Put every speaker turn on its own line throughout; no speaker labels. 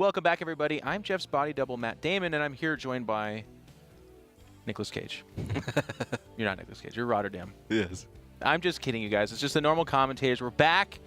Welcome back, everybody. I'm Jeff's body double, Matt Damon, and I'm here joined by Nicolas Cage. You're not Nicolas Cage. You're Rotterdam.
Yes.
I'm just kidding, you guys. It's just the normal commentators. We're back,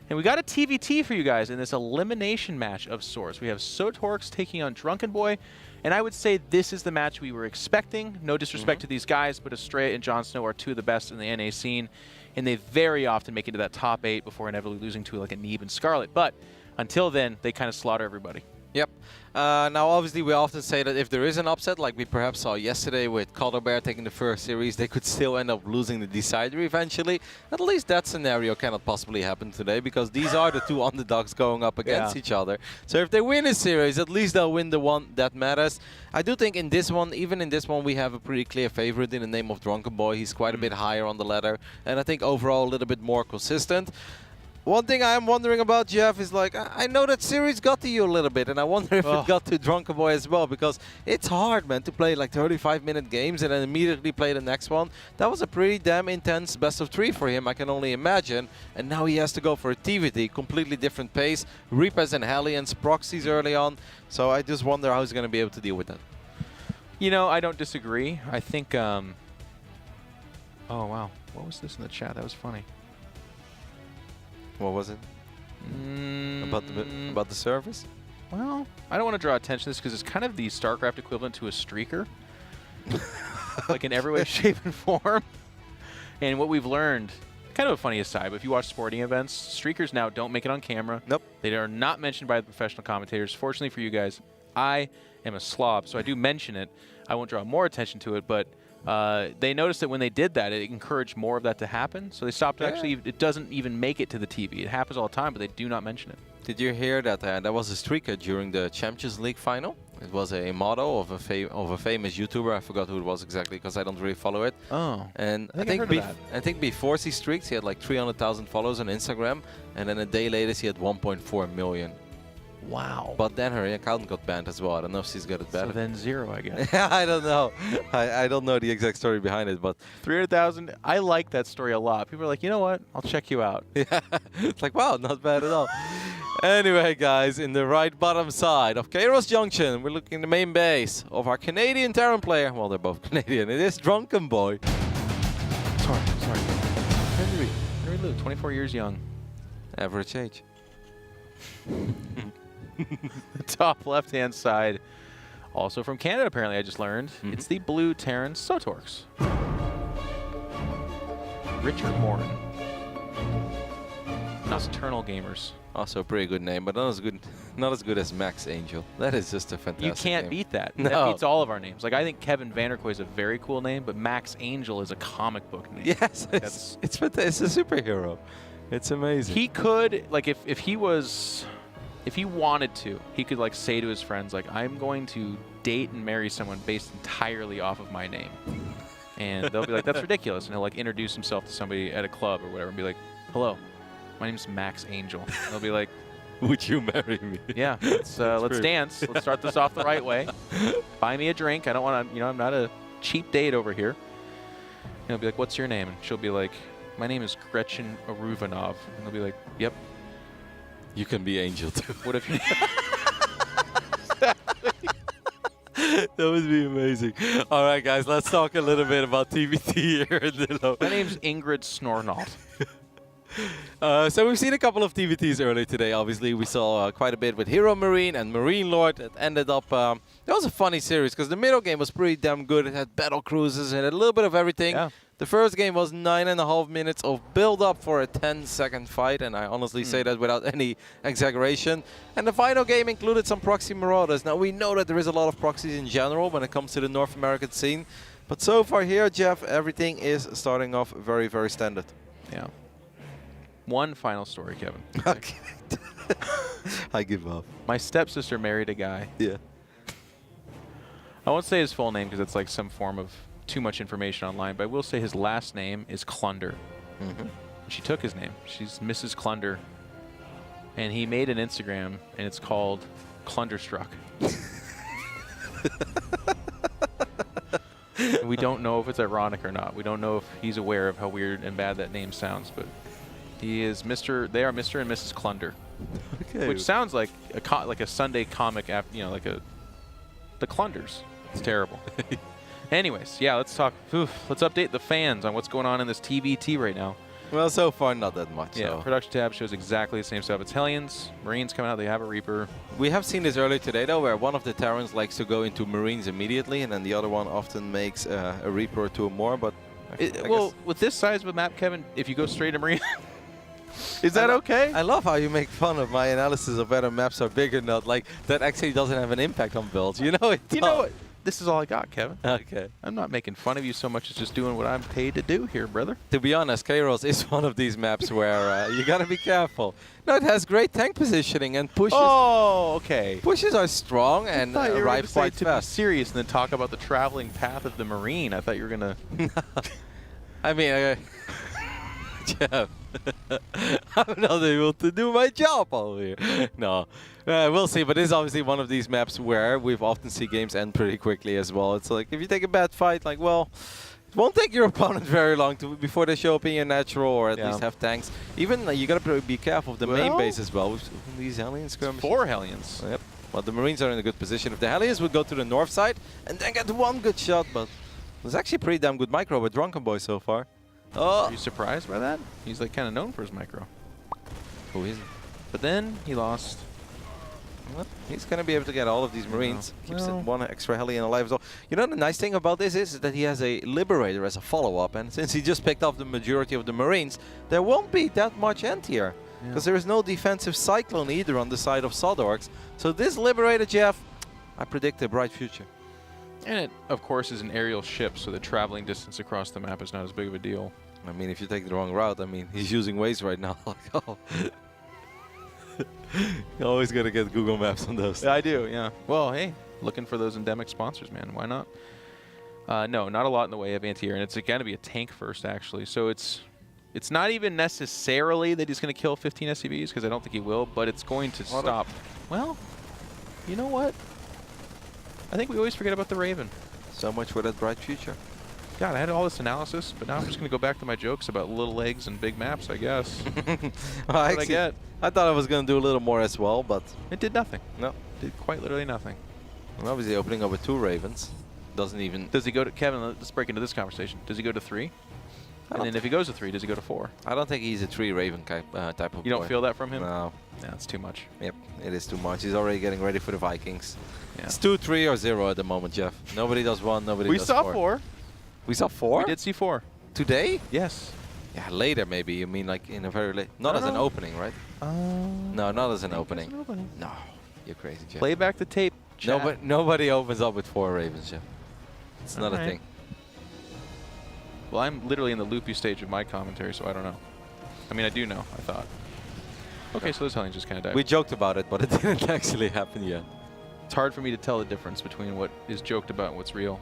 and we got a TvT for you guys in this elimination match of sorts. We have Sottorks taking on DrunkenBoi, and I would say this is the match we were expecting. No disrespect to these guys, but Estrella and Jon Snow are two of the best in the NA scene, and they very often make it to that top 8 before inevitably losing to like a Neeb and Scarlet. But until then, they kind of slaughter everybody.
Yep. Now, obviously, we often say that if there is an upset, like we perhaps saw yesterday with Bear taking the first series, they could still end up losing the decider eventually. At least that scenario cannot possibly happen today, because these are the two underdogs going up against each other. So if they win a series, at least they'll win the one that matters. I do think in this one, even in this one, we have a pretty clear favorite in the name of DrunkenBoi. He's quite a bit higher on the ladder, and I think overall a little bit more consistent. One thing I'm wondering about, Jeff, is like, I know that series got to you a little bit, and I wonder if it got to DrunkenBoi as well, because it's hard, man, to play like 35-minute games and then immediately play the next one. That was a pretty damn intense best of 3 for him, I can only imagine. And now he has to go for a TvT, completely different pace, Reapers and Hellions, proxies early on. So I just wonder how he's going to be able to deal with that.
You know, I don't disagree. I think, oh, wow. What was this in the chat? That was funny.
What was it? About the service?
Well, I don't want to draw attention to this because it's kind of the StarCraft equivalent to a streaker. Like in every way, shape, and form. And what we've learned, kind of a funny aside, but if you watch sporting events, streakers now don't make it on camera.
Nope.
They are not mentioned by the professional commentators. Fortunately for you guys, I am a slob, so I do mention it. I won't draw more attention to it, but they noticed that when they did that, it encouraged more of that to happen. So they stopped actually, it doesn't even make it to the TV. It happens all the time, but they do not mention it.
Did you hear that there was a streaker during the Champions League final? It was a model of a famous YouTuber. I forgot who it was exactly because I don't really follow it.
Oh.
And
I
think before he streaks, he had like 300,000 followers on Instagram. And then a day later, he had 1.4 million.
Wow.
But then her account got banned as well. I don't know if she's got it back.
So then 0, I guess.
I don't know. I don't know the exact story behind it, but
300,000. I like that story a lot. People are like, you know what? I'll check you out.
Yeah. It's like, wow, not bad at all. Anyway, guys, in the right bottom side of Kairos Junction, we're looking at the main base of our Canadian Terran player. Well, they're both Canadian. It is DrunkenBoi.
Sorry. Henry Lou, 24 years young.
Average age.
The top left-hand side, also from Canada, apparently, I just learned. It's the blue Terran Sottorks. Richard Morin. Nocturnal Gamers.
Also a pretty good name, but not as good as Max Angel. That is just a fantastic
You can't
name.
beat that.
No.
That beats all of our names. Like, I think Kevin Vanderkoy is a very cool name, but Max Angel is a comic book name.
Yes, it's a superhero. It's amazing.
He could, like, if he wanted to, he could, like, say to his friends, like, I'm going to date and marry someone based entirely off of my name. And they'll be like, that's ridiculous. And he'll, like, introduce himself to somebody at a club or whatever and be like, hello, my name's Max Angel. And they'll be like,
would you marry me?
Yeah, let's dance. Let's start this off the right way. Buy me a drink. I don't want to, you know, I'm not a cheap date over here. And he'll be like, what's your name? And she'll be like, my name is Gretchen Aruvanov. And they'll be like, yep.
You can be Angel too.
What if you...
That would be amazing. All right, guys, let's talk a little bit about TvT here.
My name's Ingrid Snornaut.
So we've seen a couple of TvTs earlier today. Obviously, we saw quite a bit with Hero Marine and Marine Lord. It ended up... that was a funny series because the middle game was pretty damn good. It had battle cruises and a little bit of everything. Yeah. The first game was 9.5 minutes of build-up for a 10-second fight, and I honestly say that without any exaggeration. And the final game included some proxy marauders. Now, we know that there is a lot of proxies in general when it comes to the North American scene. But so far here, Jeff, everything is starting off very, very standard.
Yeah. One final story, Kevin.
Okay. I give up.
My stepsister married a guy.
Yeah.
I won't say his full name because it's like some form of too much information online, but I will say his last name is Klunder. She took his name. She's Mrs. Klunder. And he made an Instagram, and it's called Klunderstruck. We don't know if it's ironic or not. We don't know if he's aware of how weird and bad that name sounds, but he is Mr. They are Mr. and Mrs. Klunder.
Okay.
Which sounds like a Sunday comic, you know, like the Klunders. It's terrible. Anyways, yeah, let's talk. Let's update the fans on what's going on in this TvT right now.
Well, so far not that much.
Yeah,
So.
production tab shows exactly the same stuff. It's Hellions, Marines coming out. They have a Reaper.
We have seen this earlier today, though, where one of the Terrans likes to go into Marines immediately, and then the other one often makes a Reaper or two or more. But I
Well,
guess
with this size of a map, Kevin, if you go straight to Marine, is that okay?
I love how you make fun of my analysis of whether maps are big or not. Like that actually doesn't have an impact on builds. You know it.
You know what? This is all I got, Kevin.
Okay.
I'm not making fun of you so much as just doing what I'm paid to do here, brother.
To be honest, Kairos is one of these maps where you gotta be careful. No, it has great tank positioning and pushes.
Oh, okay.
Pushes are strong and
I thought you were
arrive
gonna say
quite
to
fast.
be serious and then talk about the traveling path of the Marine. I thought you were gonna.
I mean, Jeff, I'm not able to do my job over here. No, we'll see. But this is obviously one of these maps where we've often see games end pretty quickly as well. It's like if you take a bad fight, like, well, it won't take your opponent very long before they show up in your natural or at least have tanks. Even you gotta be careful of the main base as well with these Hellion skirmishes.
4 Hellions.
Yep. Well, the Marines are in a good position. If the Hellions would go to the north side and then get one good shot, but it's actually pretty damn good micro with DrunkenBoi so far. Oh,
Are you surprised by that? He's like kind of known for his micro.
who is it?
But then he lost.
Well, he's going to be able to get all of these Marines. Keeps
Well.
one extra Hellion alive as well. You know, the nice thing about this is that he has a Liberator as a follow-up. And since he just picked off the majority of the Marines, there won't be that much end here. Because there is no defensive Cyclone either on the side of Sottorks. So this Liberator, Jeff, I predict a bright future.
And it, of course, is an aerial ship, so the traveling distance across the map is not as big of a deal.
I mean, if you take the wrong route, I mean, he's using Waze right now. You're always going to get Google Maps on those.
I do, yeah. Well, hey, looking for those endemic sponsors, man. Why not? No, not a lot in the way of anti-air, and it's going to be a tank first, actually. So it's not even necessarily that he's going to kill 15 SCVs, because I don't think he will, but it's going to stop. Well, you know what? I think we always forget about the Raven.
So much for that bright future.
God, I had all this analysis, but now I'm just going to go back to my jokes about little legs and big maps, I guess.
Well,
Actually,
I thought I was going to do a little more as well, but
it did nothing.
no.
Did quite literally nothing.
Well, obviously opening up with 2 Ravens doesn't even...
Does he go to... Kevin, let's break into this conversation. Does he go to 3? And then if he goes to 3, does he go to 4?
I don't think he's a 3 Raven type of
You don't
boy.
feel that from him?
No.
Yeah, it's too much.
Yep, it is too much. He's already getting ready for the Vikings.
Yeah.
It's 2, 3, or 0 at the moment, Jeff. Nobody does 1, nobody does 4.
We saw 4.
We saw 4?
We did see 4.
Today?
Yes.
Yeah, later maybe. You mean like in a very late... Not as an opening, right? No, not as an opening. No, you're crazy, Jeff.
Play back the tape, chat.
Nobody opens up with 4 Ravens, Jeff. It's not a thing.
Well, I'm literally in the loopy stage of my commentary, so I don't know. I mean, I do know, I thought. Okay, so this Hellion just kind of died.
We joked about it, but it didn't actually happen yet.
It's hard for me to tell the difference between what is joked about and what's real.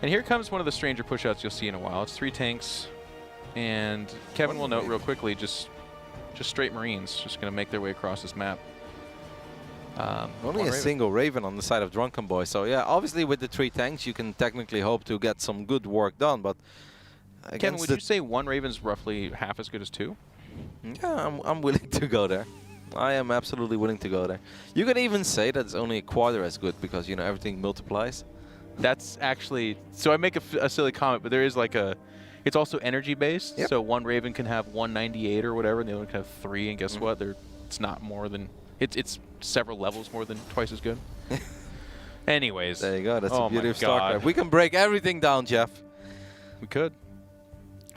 And here comes one of the stranger pushouts you'll see in a while. It's 3 tanks, and Kevin will note real quickly, just straight Marines, just going to make their way across this map.
Only a single Raven on the side of DrunkenBoi. So yeah, obviously with the 3 tanks, you can technically hope to get some good work done. But
Kevin, would you say 1 Raven's roughly half as good as 2?
Yeah, I'm willing to go there. I am absolutely willing to go there. You could even say that it's only a quarter as good because, you know, everything multiplies.
That's actually... So I make a silly comment, but there is like a... It's also energy-based, so 1 Raven can have 198 or whatever, and the other one can have 3, and guess what? It's not more than... It's several levels more than twice as good. Anyways.
There you go. That's the beauty of
God.
StarCraft. We can break everything down, Jeff.
We could.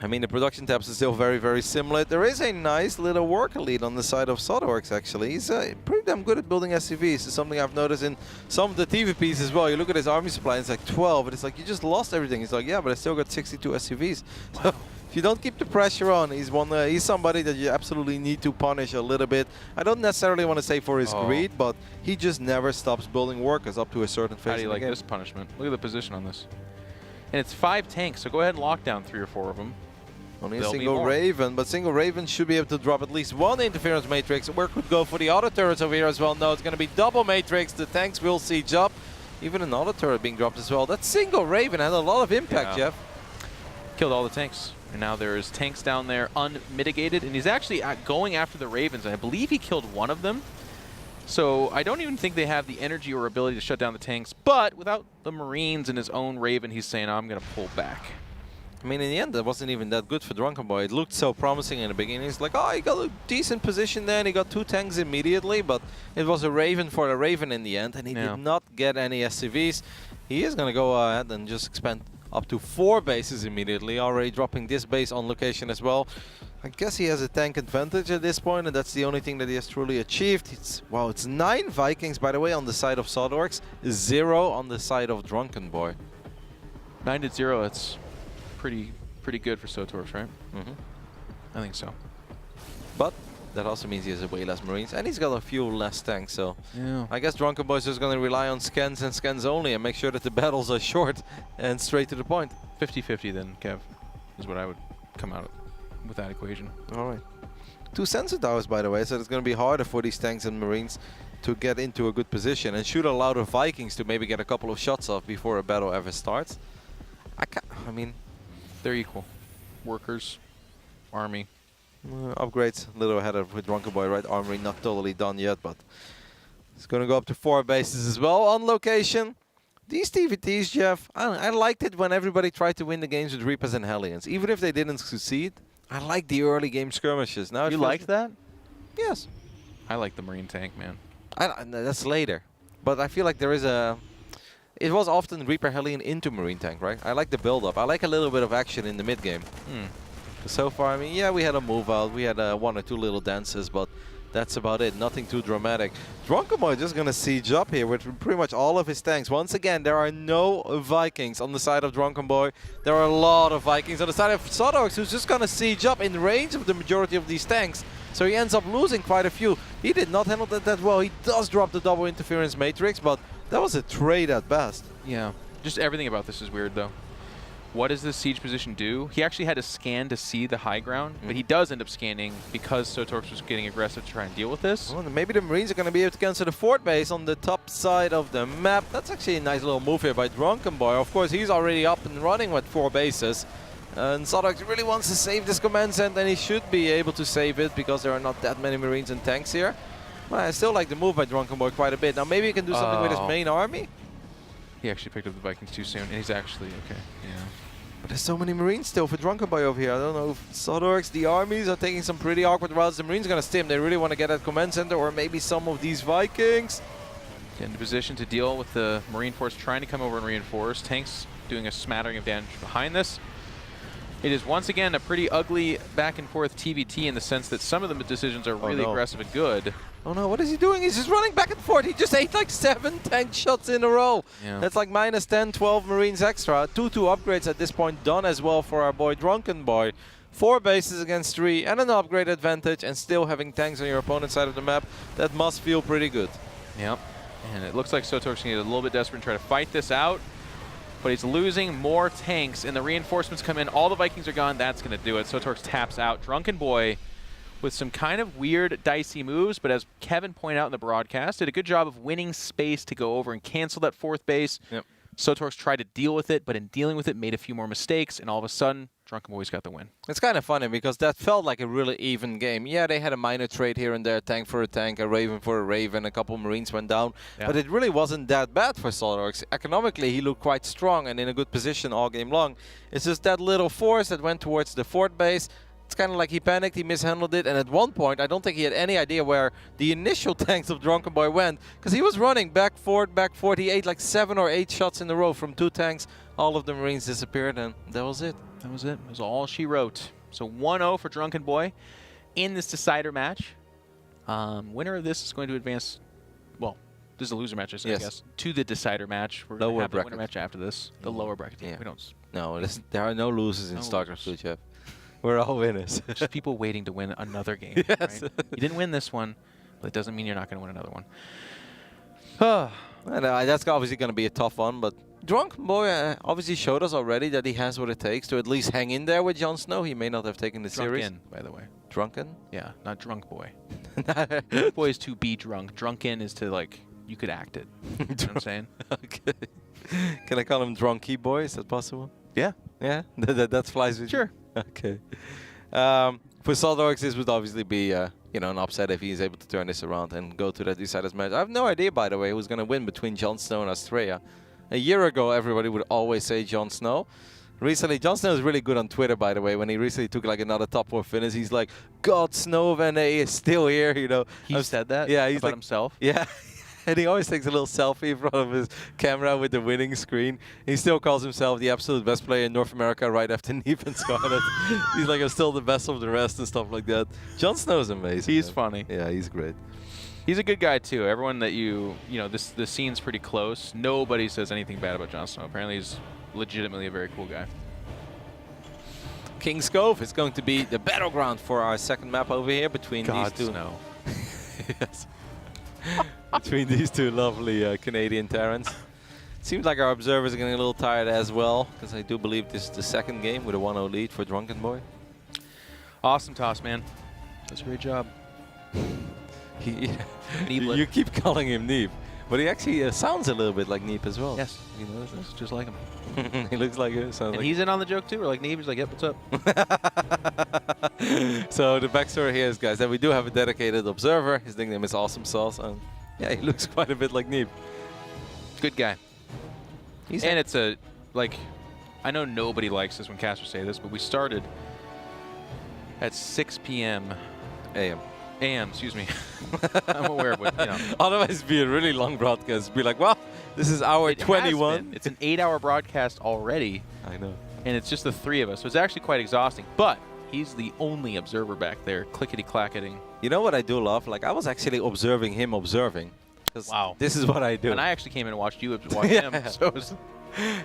I mean, the production tabs are still very, very similar. There is a nice little worker lead on the side of Sottorks, actually. He's pretty damn good at building SCVs. It's something I've noticed in some of the TvPs as well. You look at his army supply, and it's like 12, and it's like, you just lost everything. He's like, yeah, but I still got 62 SCVs. Wow. So if you don't keep the pressure on, he's somebody that you absolutely need to punish a little bit. I don't necessarily want to say for his greed, but he just never stops building workers up to a certain phase.
How do you like this punishment? Look at the position on this. And it's 5 tanks, so go ahead and lock down 3 or 4 of them.
Only a single Raven, but single Raven should be able to drop at least 1 interference matrix. Where could go for the auto turrets over here as well? No, it's going to be double matrix. The tanks will siege up. Even an auto turret being dropped as well. That single Raven had a lot of impact, Jeff.
Killed all the tanks. And now there's tanks down there unmitigated. And he's actually going after the Ravens. I believe he killed one of them. So I don't even think they have the energy or ability to shut down the tanks. But without the Marines and his own Raven, he's saying, I'm going to pull back.
I mean, in the end, that wasn't even that good for DrunkenBoi. It looked so promising in the beginning. It's like, oh, he got a decent position there, and he got 2 tanks immediately, but it was a Raven for a Raven in the end, and he did not get any SCVs. He is going to go ahead and just expand up to 4 bases immediately, already dropping this base on location as well. I guess he has a tank advantage at this point, and that's the only thing that he has truly achieved. It's 9 Vikings, by the way, on the side of Sottorks, 0 on the side of DrunkenBoi.
9-0, that's pretty good for Sottorks, right?
Mm-hmm.
I think so.
But that also means he has way less Marines, and he's got a few less tanks, so
yeah.
I guess DrunkenBoi is just going to rely on scans and scans only and make sure that the battles are short and straight to the point.
50-50 then, Kev, is what I would come out with that equation.
All right. 2 sensor towers, by the way, so it's going to be harder for these tanks and Marines to get into a good position and should allow the Vikings to maybe get a couple of shots off before a battle ever starts. I mean,
they're equal. Workers, army.
Upgrades a little ahead of with DrunkenBoi, right? Armory not totally done yet, but it's going to go up to 4 bases as well on location. These TvTs, Jeff, I liked it when everybody tried to win the games with Reapers and Hellions. Even if they didn't succeed, I like the early game skirmishes. Now
you liked that?
Yes.
I like the Marine tank, man.
That's later. But I feel like there is a... It was often Reaper Hellion into Marine tank, right? I like the build-up. I like a little bit of action in the mid-game. So far, I mean, yeah, we had a move out. We had 1 or 2 little dances, but that's about it. Nothing too dramatic. DrunkenBoi just going to siege up here with pretty much all of his tanks. Once again, there are no Vikings on the side of DrunkenBoi. There are a lot of Vikings on the side of Sottorks, who's just going to siege up in range of the majority of these tanks. So he ends up losing quite a few. He did not handle that well. He does drop the double interference matrix, but that was a trade at best.
Yeah. Just everything about this is weird, though. What does this siege position do? He actually had to scan to see the high ground, but he does end up scanning because Sottorks was getting aggressive to try and deal with this.
Well, maybe the Marines are going to be able to cancel the fort base on the top side of the map. That's actually a nice little move here by DrunkenBoi. Of course, he's already up and running with 4 bases. And Sottorks really wants to save this command center, and he should be able to save it because there are not that many Marines and tanks here. Well, I still like the move by DrunkenBoi quite a bit. Now maybe he can do something with his main army.
He actually picked up the Vikings too soon, and he's actually okay. Yeah.
But there's so many Marines still for DrunkenBoi over here. I don't know if Sottorks, the armies are taking some pretty awkward routes. The Marines are going to stim. They really want to get that command center, or maybe some of these Vikings.
Get into position to deal with the Marine force trying to come over and reinforce. Tanks doing a smattering of damage behind this. It is once again a pretty ugly back and forth TvT in the sense that some of the decisions are really aggressive and good.
Oh no, what is he doing? He's just running back and forth. He just ate like 7 tank shots in a row.
Yeah.
That's like minus 10, 12 Marines extra. 2 upgrades at this point done as well for our boy DrunkenBoi. 4 bases against 3 and an upgrade advantage, and still having tanks on your opponent's side of the map. That must feel pretty good.
Yep. And it looks like Sottorks can get a little bit desperate and try to fight this out. But he's losing more tanks, and the reinforcements come in. All the Vikings are gone. That's going to do it. Sottorks taps out. DrunkenBoi with some kind of weird, dicey moves, but as Kevin pointed out in the broadcast, did a good job of winning space to go over and cancel that 4th base.
Yep.
Sottorks tried to deal with it, but in dealing with it, made a few more mistakes, and all of a sudden, DrunkenBoi's got the win.
It's kind of funny because that felt like a really even game. Yeah, they had a minor trade here and there, tank for a tank, a Raven for a Raven, a couple Marines went down, but it really wasn't that bad for Sottorks. Economically, he looked quite strong and in a good position all game long. It's just that little force that went towards the fort base. It's kind of like he panicked, he mishandled it, and at one point, I don't think he had any idea where the initial tanks of DrunkenBoi went, because he was running back fort. He ate like 7 or 8 shots in a row from 2 tanks. All of the Marines disappeared, and that was it.
That was it. That was all she wrote. So 1-0 for DrunkenBoi in this decider match. Winner of this is going to advance, well, this is a loser match, I guess, to the decider match. We're going to have the winner match after this. The lower bracket.
Yeah.
We don't.
No, there are no losers in StarCraft 2, Jeff. We're all winners.
Just people waiting to win another game.
Yes.
Right? You didn't win this one, but it doesn't mean you're not going to win another one.
And, that's obviously going to be a tough one, but DrunkenBoi obviously showed us already that he has what it takes to at least hang in there with Jon Snow. He may not have taken the series.
Drunken, by the way.
Drunken?
Yeah, not DrunkBoi. Boy is to be drunk. Drunken is to, like, you could act it. You know what I'm saying?
Okay. Can I call him Drunky Boy? Is that possible?
Yeah.
Yeah, that flies with you?
Sure.
Okay. For Sottorks, this would obviously be you know, an upset if he's able to turn this around and go to that deciders match. I have no idea, by the way, who's going to win between Jon Snow and Astrea. A year ago, everybody would always say Jon Snow. Recently, Jon Snow is really good on Twitter, by the way. When he recently took like another top 4 finish, he's like, God, Snow of NA is still here, you know.
He said that
yeah, he's
about
like,
himself?
Yeah. And he always takes a little selfie in front of his camera with the winning screen. He still calls himself the absolute best player in North America right after Neep and Scarlet. He's like, I'm still the best of the rest and stuff like that. Jon Snow is amazing.
He's
man.
funny.
Yeah, he's great.
He's a good guy, too. Everyone that you know, the scene's pretty close. Nobody says anything bad about Jon Snow. Apparently, he's legitimately a very cool guy.
King's Cove is going to be the battleground for our second map over here between
God,
these two.
Snow.
Yes. Between these two lovely Canadian Terrans. Seems like our observers are getting a little tired as well, because I do believe this is the second game with a 1-0 lead for DrunkenBoi.
Awesome toss, man. That's a great job.
You keep calling him Neep, but he actually sounds a little bit like Neep as well.
Yes.
You know,
It's just like him.
he looks like it. Sounds
And
like
he's in on the joke, too. We're like, Neeb, he's like, yep, what's up?
So the backstory here is, guys, that we do have a dedicated observer. His nickname is Awesome Sauce, and yeah, he looks quite a bit like Neep.
Good guy. And it's a, like, I know nobody likes this when casters say this, but we started at 6 p.m. AM, excuse me. I'm aware of what, you know.
Otherwise, it'd be a really long broadcast. Be like, well, this is hour 21.
It's an 8-hour broadcast already.
I know.
And it's just the 3 of us, so it's actually quite exhausting. But he's the only observer back there, clickety-clacking.
You know what I do love? Like, I was actually observing him observing.
Wow.
This is what I do.
And I actually came in and watched you watch him. So it was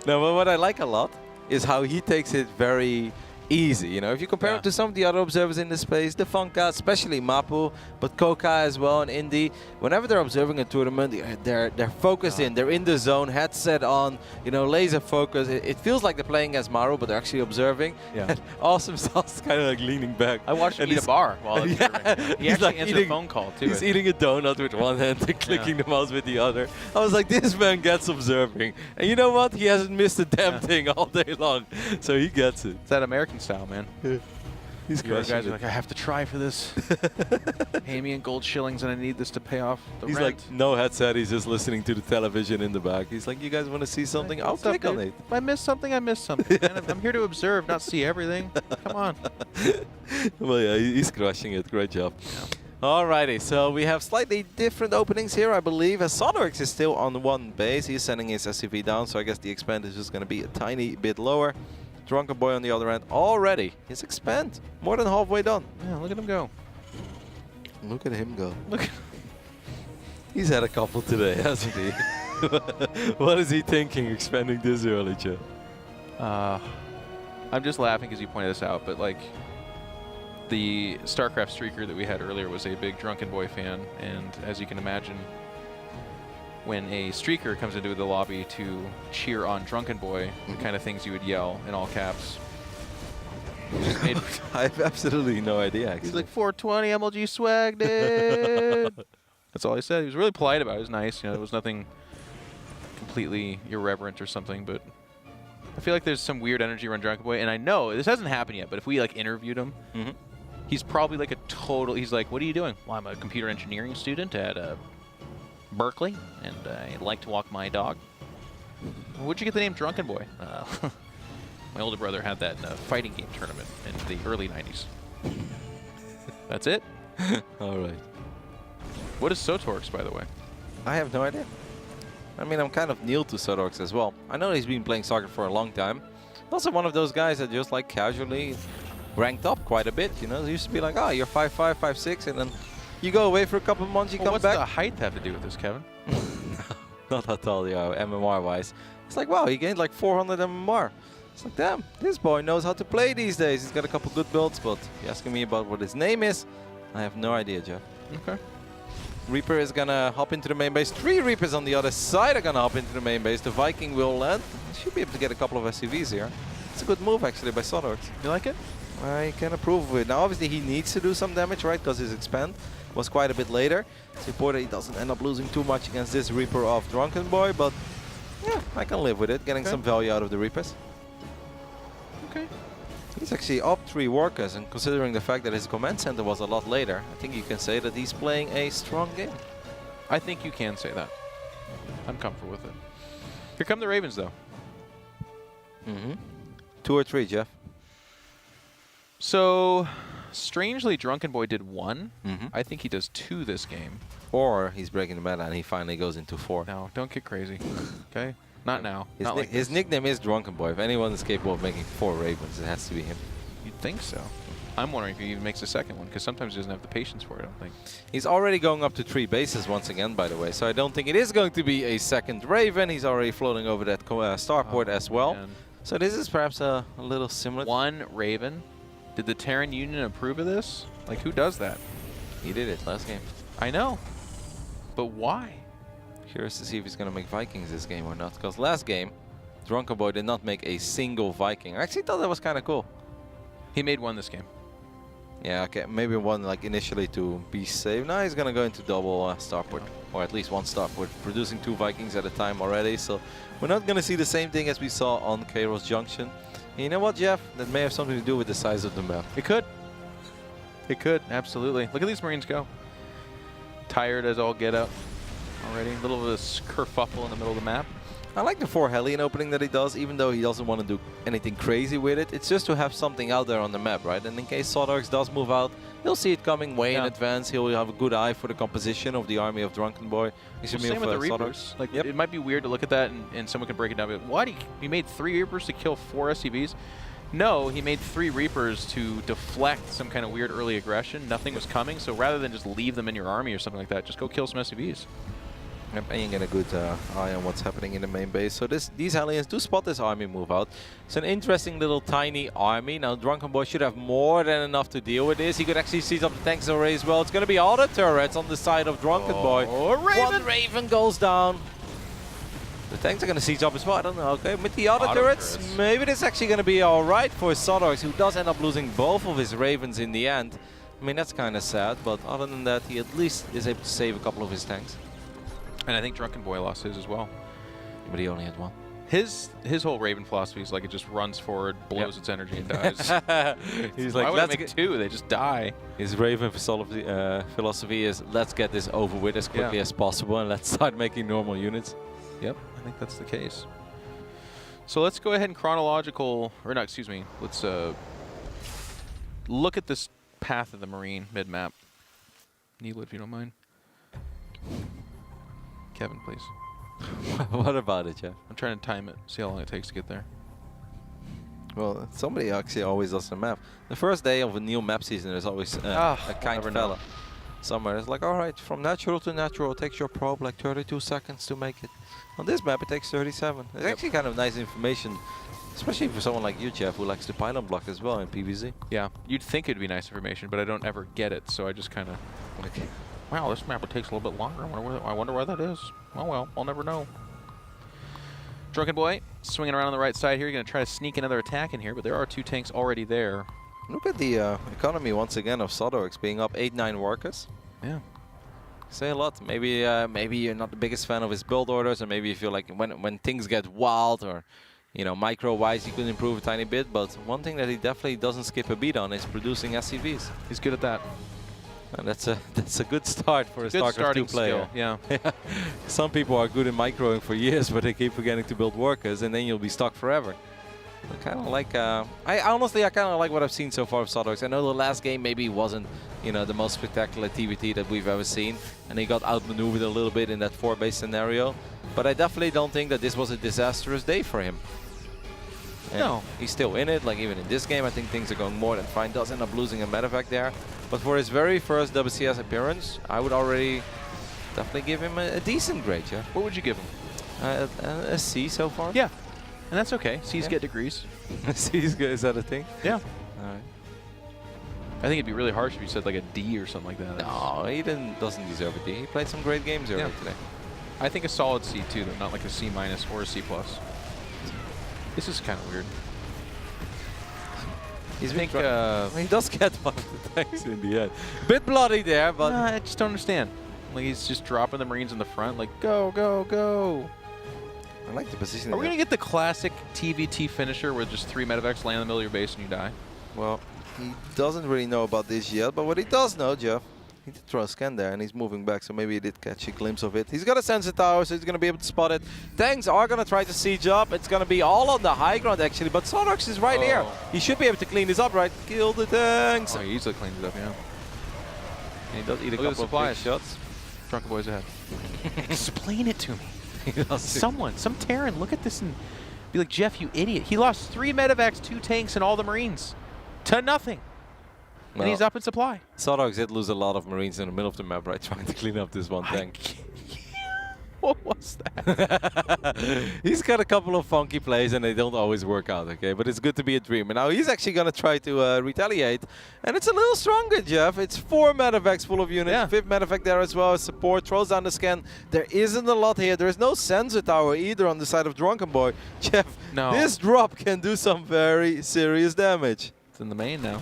no, but what I like a lot is how he takes it very easy. You know, if you compare him to some of the other observers in the space, the Funka, especially Mapu, but Koka as well, and Indy, whenever they're observing a tournament, they're focused in, they're in the zone, headset on, you know, laser focus. It feels like they're playing as Maru, but they're actually observing.
Yeah.
Awesome Sauce kind of like leaning back.
I watched him eat a bar while I was observing. He
he's
actually
like
answered a phone call, too.
He's eating a donut with one hand and clicking the mouse with the other. I was like, this man gets observing. And you know what? He hasn't missed a damn thing all day long. So he gets it.
It's that American style, man.
He's
The other
crushing
guys
it.
are like, I have to try for this. Pay me in gold shillings, and I need this to pay off the
He's
rent.
like, no headset. He's just listening to the television in the back. He's like, you guys want to see something? I'll
What's up,
click on
dude?
it.
If I miss something, I miss something. Man. I'm here to observe, not see everything. Come on.
Well, yeah, he's crushing it. Great job.
Yeah.
Alrighty, so we have slightly different openings here, I believe. As Sottorks is still on 1 base. He's sending his SCV down, so I guess the expand is just going to be a tiny bit lower. DrunkenBoi on the other end already. His expand more than halfway done.
Yeah, look at him go.
Look at him go.
Look.
He's had a couple today, hasn't he? What is he thinking expanding this early, Joe?
I'm just laughing because you pointed this out, but like the StarCraft streaker that we had earlier was a big DrunkenBoi fan, and as you can imagine, when a streaker comes into the lobby to cheer on DrunkenBoi, the kind of things you would yell in all caps.
I have absolutely no idea, actually.
He's like, 420 MLG swag, dude. That's all he said. He was really polite about it. It was nice. You know, it was nothing completely irreverent or something, but I feel like there's some weird energy around DrunkenBoi, and I know this hasn't happened yet, but if we like interviewed him, he's probably like a total, he's like, what are you doing? Well, I'm a computer engineering student at Berkeley, and I like to walk my dog. Where'd you get the name DrunkenBoi? My older brother had that fighting game tournament in the early 90s. That's it.
All right.
What is Sottorks, by the way?
I have no idea. I mean, I'm kind of new to Sottorks as well. I know he's been playing soccer for a long time. Also one of those guys that just like casually ranked up quite a bit. You know, it used to be like, oh, you're 5'5", 5'6", and then you go away for a couple of months, you come
what's
back.
the height have to do with this, Kevin?
Not at all, yeah, MMR-wise. It's like, wow, he gained like 400 MMR. It's like, damn, this boy knows how to play these days. He's got a couple good builds, but if you're asking me about what his name is, I have no idea, Jeff.
Okay.
Reaper is gonna hop into the main base. 3 Reapers on the other side are gonna hop into the main base. The Viking will land. Should be able to get a couple of SCVs here. It's a good move, actually, by Sottorks.
You like it?
I can approve of it. Now, obviously, he needs to do some damage, right? Because his expand was quite a bit later. It's important he doesn't end up losing too much against this Reaper of DrunkenBoi, but yeah, I can live with it. Getting some value out of the Reapers.
Okay.
He's actually up 3 workers, and considering the fact that his command center was a lot later, I think you can say that he's playing a strong game.
I think you can say that. I'm comfortable with it. Here come the Ravens, though.
2 or 3, Jeff?
So, strangely, DrunkenBoi did 1.
Mm-hmm.
I think he does 2 this game.
Or he's breaking the meta and he finally goes into 4.
No, don't get crazy. Okay? Not now.
His,
Not like
his
this.
nickname is DrunkenBoi. If anyone is capable of making 4 Ravens, it has to be him.
You'd think so. I'm wondering if he even makes a second one, because sometimes he doesn't have the patience for it, I don't think.
He's already going up to 3 bases once again, by the way, so I don't think it is going to be a second Raven. He's already floating over that starport as well.
Man.
So this is perhaps a little similar.
1 Raven. Did the Terran Union approve of this? Like, who does that?
He did it last game.
I know. But why?
Curious to see if he's going to make Vikings this game or not, because last game, DrunkenBoi did not make a single Viking. I actually thought that was kind of cool.
He made 1 this game.
Yeah, okay, maybe 1 like initially to be safe. Now he's going to go into double starport, or at least 1 starport, producing 2 Vikings at a time already. So we're not going to see the same thing as we saw on Kairos Junction. And you know what, Jeff? That may have something to do with the size of the map.
It could. It could, absolutely. Look at these Marines go. Tired as all get up already. A little bit of kerfuffle in the middle of the map.
I like the 4 Hellion opening that he does, even though he doesn't want to do anything crazy with it. It's just to have something out there on the map, right? And in case Sottorks does move out, he'll see it coming way in advance. He'll have a good eye for the composition of the army of DrunkenBoi.
Same with the Reapers. Like, it might be weird to look at that and someone can break it down. But why he made 3 Reapers to kill 4 SCVs? No, he made 3 Reapers to deflect some kind of weird early aggression. Nothing was coming, so rather than just leave them in your army or something like that, just go kill some SCVs.
Yep, and you get a good eye on what's happening in the main base. So these Hellions do spot this army move out. It's an interesting little tiny army. Now DrunkenBoi should have more than enough to deal with this. He could actually seize up the tanks array as well. It's going to be all the turrets on the side of DrunkenBoi.
Oh, Raven!
1 Raven goes down. The tanks are going to siege up as well. I don't know. Okay, with the other turrets, maybe this is actually going to be all right for Sottorks, who does end up losing both of his Ravens in the end. I mean, that's kind of sad, but other than that, he at least is able to save a couple of his tanks.
And I think DrunkenBoi lost his as well.
But he only had 1.
His whole Raven philosophy is like it just runs forward, blows its energy, and dies.
He's
Why
like,
would I
let's
make 2? They just die.
His Raven philosophy is, let's get this over with as quickly as possible and let's start making normal units.
Yep, I think that's the case. So let's go ahead and let's look at this path of the Marine mid-map. Neela, if you don't mind. Kevin, please.
What about it, Jeff?
I'm trying to time it, see how long it takes to get there.
Well, somebody actually always does the map. The first day of a new map season, there's always a kind fella somewhere. It's like, all right, from natural to natural, it takes your probe like 32 seconds to make it. On this map, it takes 37. It's actually kind of nice information, especially for someone like you, Jeff, who likes to pylon block as well in PvZ.
Yeah, you'd think it'd be nice information, but I don't ever get it, so I just kind of... Wow, this map takes a little bit longer. I wonder why that is. Oh well, I'll never know. DrunkenBoi swinging around on the right side here. You're going to try to sneak another attack in here, but there are 2 tanks already there.
Look at the economy once again of Sottorks being up 8-9 workers.
Yeah.
Say a lot. Maybe maybe you're not the biggest fan of his build orders, or maybe you feel like when things get wild or micro-wise he could improve a tiny bit. But one thing that he definitely doesn't skip a beat on is producing SCVs.
He's good at that.
And that's a good start for a StarCraft 2 player.
Yeah.
Some people are good in microing for years, but they keep forgetting to build workers, and then you'll be stuck forever. I kind of like. I honestly kind of like what I've seen so far of Sottorks. I know the last game maybe wasn't, the most spectacular TvT that we've ever seen, and he got outmaneuvered a little bit in that 4-base scenario. But I definitely don't think that this was a disastrous day for him. And
no,
he's still in it. Like even in this game, I think things are going more than fine. Does end up losing a medevac there. But for his very first WCS appearance, I would already definitely give him a decent grade, yeah.
What would you give him?
A C so far.
Yeah, and that's okay. C's get degrees.
C's good, is that a thing?
Yeah.
All right.
I think it'd be really harsh if you said like a D or something like that.
No, he doesn't deserve a D. He played some great games earlier today.
I think a solid C too, though, not like a C- or a C+. This is kind of weird.
He does get one of the tanks in the end. Bit bloody there, but...
I just don't understand. Like, he's just dropping the Marines in the front, like, go, go, go.
I like the position.
Are we going to get the classic TvT finisher where just 3 medevacs land in the middle of your base and you die?
Well, he doesn't really know about this yet, but what he does know, Jeff, he did throw a scan there and he's moving back, so maybe he did catch a glimpse of it. He's got a sensor tower, so he's going to be able to spot it. Tanks are going to try to siege up. It's going to be all on the high ground, actually, but Sottorks is right here. He should be able to clean this up, right? Kill the tanks.
Oh, he easily cleans it up, yeah.
And he does eat a
Look at
couple
the
of big
supplies.
shots.
DrunkenBoi's ahead. Explain it to me.
Some
Someone, some Terran, look at this and be like, Jeff, you idiot. He lost 3 medevacs, 2 tanks, and all the Marines to nothing. And he's up in supply.
Sottorks did lose a lot of Marines in the middle of the map, right? Trying to clean up this one tank.
What was that?
He's got a couple of funky plays and they don't always work out, okay? But it's good to be a dreamer. Now he's actually going to try to retaliate. And it's a little stronger, Jeff. It's 4 medevacs full of units.
Yeah.
5th medevac there as well as support. Throws down the scan. There isn't a lot here. There is no sensor tower either on the side of DrunkenBoi. Jeff, this drop can do some very serious damage.
It's in the main now.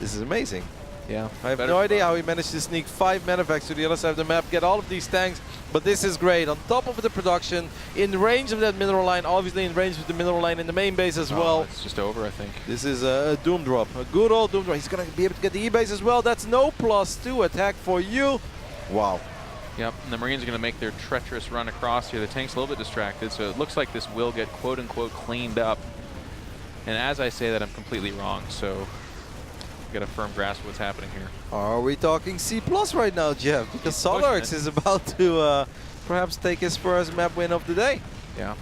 This is amazing.
Yeah.
I have no idea how he managed to sneak 5 medevacs to the other side of the map, get all of these tanks, but this is great. On top of the production, in range of that mineral line, obviously in range of the mineral line in the main base as well.
It's just over, I think.
This is a doom drop, a good old doom drop. He's going to be able to get the E-base as well. That's no +2 attack for you. Wow.
Yep, and the Marines are going to make their treacherous run across here. The tank's a little bit distracted, so it looks like this will get quote-unquote cleaned up. And as I say that, I'm completely wrong, so get a firm grasp of what's happening here.
Are we talking C+ right now, Jeff? Because Sottorks is about to perhaps take his first map win of the day.
Yeah.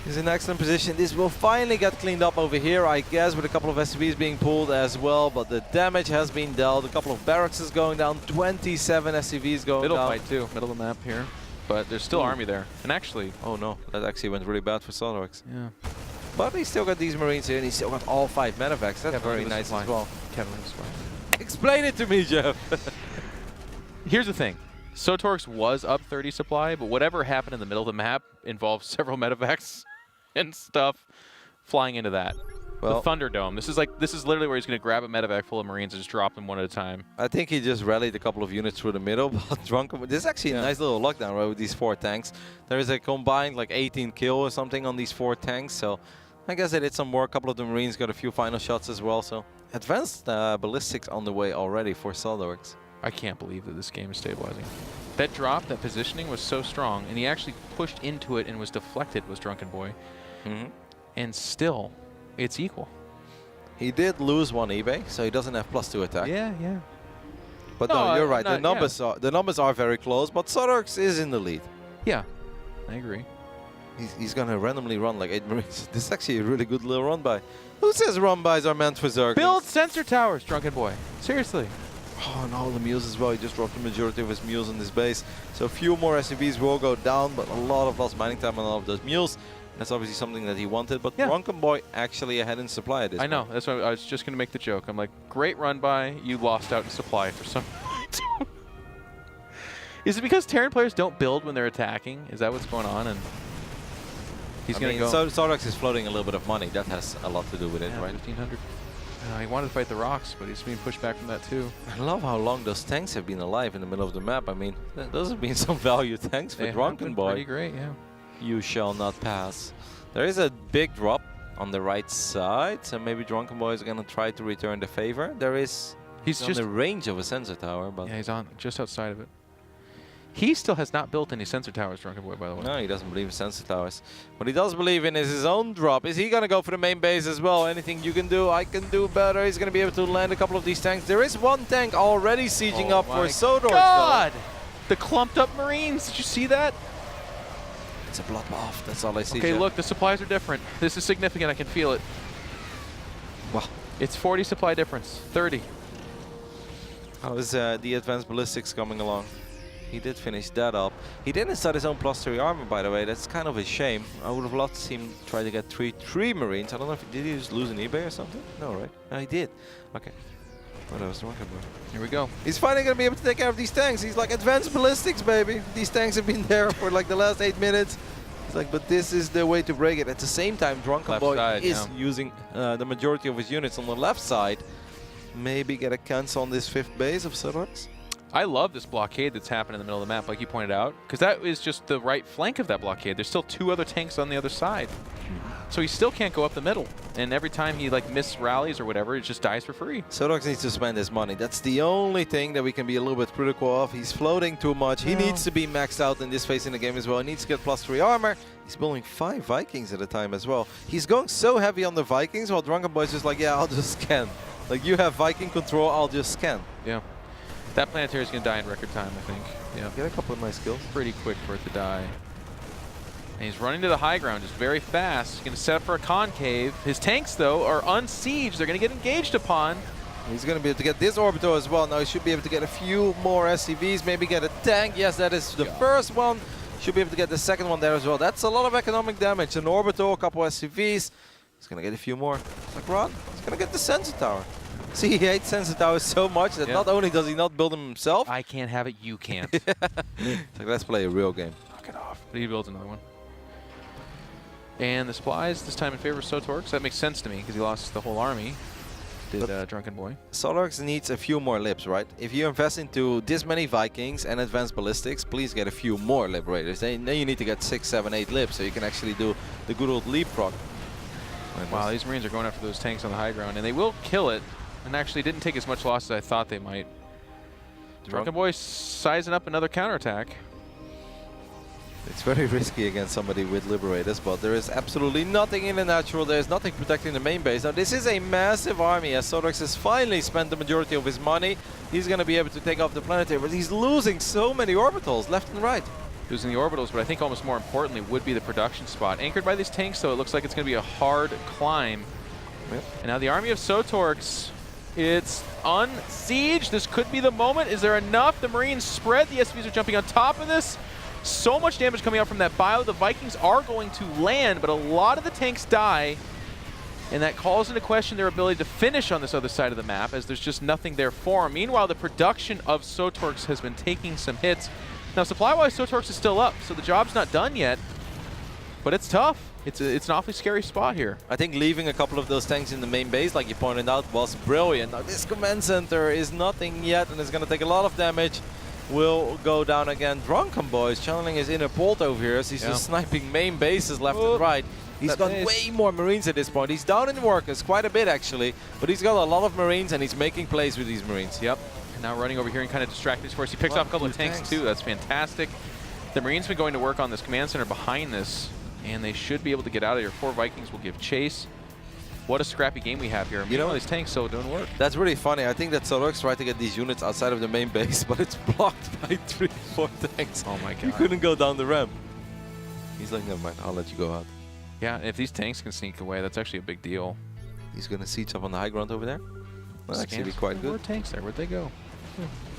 He's in excellent position. This will finally get cleaned up over here, I guess, with a couple of SCVs being pulled as well. But the damage has been dealt. A couple of barracks is going down. 27 SCVs going
Middle
down.
fight too, middle of the map here. But there's still army there. And actually...
Oh no, that actually went really bad for Sottorks.
Yeah.
But he's still got these Marines here, and he's still got all 5 medevacs. That's very nice as well. Explain it to me, Jeff.
Here's the thing. Sottorks was up 30 supply, but whatever happened in the middle of the map involved several medevacs and stuff flying into that. Well, the Thunderdome. This is literally where he's going to grab a medevac full of Marines and just drop them one at a time.
I think he just rallied a couple of units through the middle, but this is actually a nice little lockdown, right, with these 4 tanks. There is a combined like 18 kill or something on these 4 tanks, so I guess they did some more. A couple of the Marines got a few final shots as well, so advanced ballistics on the way already for Sottorks.
I can't believe that this game is stabilizing. That drop, that positioning was so strong, and he actually pushed into it and was deflected, was DrunkenBoi. And still, it's equal.
He did lose 1 eBay, so he doesn't have +2 attack.
Yeah, yeah.
But no, you're right. The numbers are very close, but Sottorks is in the lead.
Yeah, I agree.
He's gonna randomly run like 8 Marines. This is actually a really good little run by. Who says run bys are meant for Zerglings?
Build sensor towers, DrunkenBoi. Seriously.
Oh, and all the mules as well. He just dropped the majority of his mules on this base. So a few more SCVs will go down, but a lot of lost mining time on all of those mules. That's obviously something that he wanted, but DrunkenBoi actually ahead in supply at this point.
I know. That's why I was just going to make the joke. I'm like, great run by. You lost out in supply for some reason. Is it because Terran players don't build when they're attacking? Is that what's going on? And he's going to go.
So Sottorks is floating a little bit of money. That has a lot to do with it, right?
1,500. He wanted to fight the rocks, but he's being pushed back from that too.
I love how long those tanks have been alive in the middle of the map. I mean, those have been some value tanks for DrunkenBoi.
Pretty great, yeah. You
shall not pass. There is a big drop on the right side, so maybe DrunkenBoi is going to try to return the favor. He's just on the range of a sensor tower, but
yeah, he's on just outside of it. He still has not built any sensor towers, DrunkenBoi, by the way.
No, he doesn't believe in sensor towers. What he does believe in is his own drop. Is he going to go for the main base as well? Anything you can do, I can do better. He's going to be able to land a couple of these tanks. There is 1 tank already sieging up for Sottorks.
God! The clumped up Marines. Did you see that?
It's a bloodbath. That's all I see.
Okay, look, the supplies are different. This is significant. I can feel it.
Wow.
It's 40 supply difference. 30.
How is the advanced ballistics coming along? He did finish that up. He didn't start his own +3 armor, by the way. That's kind of a shame. I would have loved to see him try to get 3 Marines. I don't know if did he just lose an eBay or something? No, right? No, he did. Okay. What else?
Here we go.
He's finally going to be able to take care of these tanks. He's like, advanced ballistics, baby. These tanks have been there for like the last 8 minutes. It's like, but this is the way to break it. At the same time, DrunkenBoi is using the majority of his units on the left side. Maybe get a cancel on this 5th base of Sottorks.
I love this blockade that's happened in the middle of the map, like you pointed out, because that is just the right flank of that blockade. There's still 2 other tanks on the other side. So he still can't go up the middle. And every time he like miss rallies or whatever, it just dies for free.
Sottorks needs to spend his money. That's the only thing that we can be a little bit critical of. He's floating too much. He needs to be maxed out in this phase in the game as well. He needs to get +3 armor. He's building 5 Vikings at a time as well. He's going so heavy on the Vikings, while DrunkenBoi's just like, yeah, I'll just scan. Like, you have Viking control, I'll just scan.
Yeah. That planetary is going to die in record time, I think. Yeah.
Get a couple of nice kills.
Pretty quick for it to die. And he's running to the high ground just very fast. He's going to set up for a concave. His tanks, though, are unsieged. They're going to get engaged upon.
He's going to be able to get this orbital as well. Now he should be able to get a few more SCVs, maybe get a tank. Yes, that is the first one. Should be able to get the second one there as well. That's a lot of economic damage. An orbital, a couple SCVs. He's going to get a few more. Like Rod, he's going to get the sensor tower. See, he hates sensor towers so much that not only does he not build them himself.
I can't have it, you can't.
It's like, let's play a real game.
Knock it off. But he builds another one. And the supplies, this time in favor of Sottorks. That makes sense to me, because he lost the whole army. Did DrunkenBoi.
Sottorks needs a few more libs, right? If you invest into this many Vikings and advanced ballistics, please get a few more liberators. Then you need to get 6, 7, 8 libs, so you can actually do the good old leapfrog.
Wow, these Marines are going after those tanks on the high ground, and they will kill it. And actually didn't take as much loss as I thought they might. DrunkenBoi sizing up another counterattack.
It's very risky against somebody with Liberators, but there is absolutely nothing in the natural. There's nothing protecting the main base. Now, this is a massive army, as Sottorks has finally spent the majority of his money. He's going to be able to take off the planetary, but he's losing so many orbitals left and right.
Losing the orbitals, but I think almost more importantly would be the production spot. Anchored by these tanks, though, it looks like it's going to be a hard climb.
Yep.
And now the army of Sottorks, it's unsieged. This could be the moment. Is there enough? The Marines spread. The SCVs are jumping on top of this. So much damage coming out from that bio. The Vikings are going to land, but a lot of the tanks die. And that calls into question their ability to finish on this other side of the map, as there's just nothing there for them. Meanwhile, the production of Sottorks has been taking some hits. Now, supply-wise, Sottorks is still up, so the job's not done yet. But it's tough. It's an awfully scary spot here.
I think leaving a couple of those tanks in the main base, like you pointed out, was brilliant. Now, this command center is nothing yet, and it's going to take a lot of damage. Will go down again. DrunkenBoi is channeling his inner Bolt over here, as he's just sniping main bases left and right. He's got way more Marines at this point. He's down in workers, quite a bit actually, but he's got a lot of Marines and he's making plays with these Marines.
Yep. And now running over here and kind of distracting his force. He picks off a couple of tanks too. That's fantastic. The Marines have been going to work on this command center behind this, and they should be able to get out of here. 4 Vikings will give chase. What a scrappy game we have here. You know, these tanks still doing work.
That's really funny. I think that Sottorks tried to get these units outside of the main base, but it's blocked by 3, 4 tanks.
Oh my god.
You couldn't go down the ramp. He's like, never mind, I'll let you go out.
Yeah, if these tanks can sneak away, that's actually a big deal.
He's going to siege up on the high ground over there. That's actually quite good.
More tanks there. Where'd they go?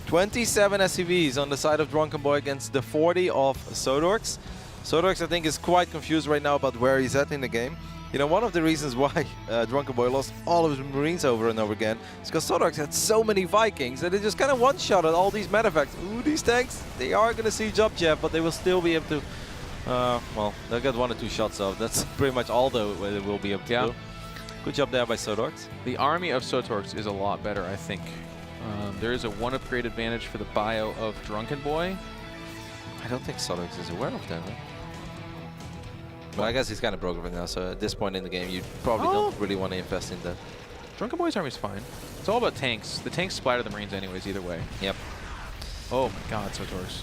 27 SCVs on the side of DrunkenBoi against the 40 of Sottorks. Sottorks, I think, is quite confused right now about where he's at in the game. You know, one of the reasons why DrunkenBoi lost all of his Marines over and over again is because Sottorks had so many Vikings that they just kind of one-shotted all these medevacts. Ooh, these tanks, they are going to siege up, Jeff, but they will still be able to... well, they'll get 1 or 2 shots off. That's pretty much all they will be able to do. Good job there by Sottorks.
The army of Sottorks is a lot better, I think. There is a 1 upgrade advantage for the bio of DrunkenBoi.
I don't think Sottorks is aware of that. Huh? Well, I guess he's kind of broken right now, so at this point in the game, you probably don't really want to invest in that.
DrunkenBoi's army's fine. It's all about tanks. The tanks splatter the Marines anyways, either way.
Yep.
Oh my god, Sottorks.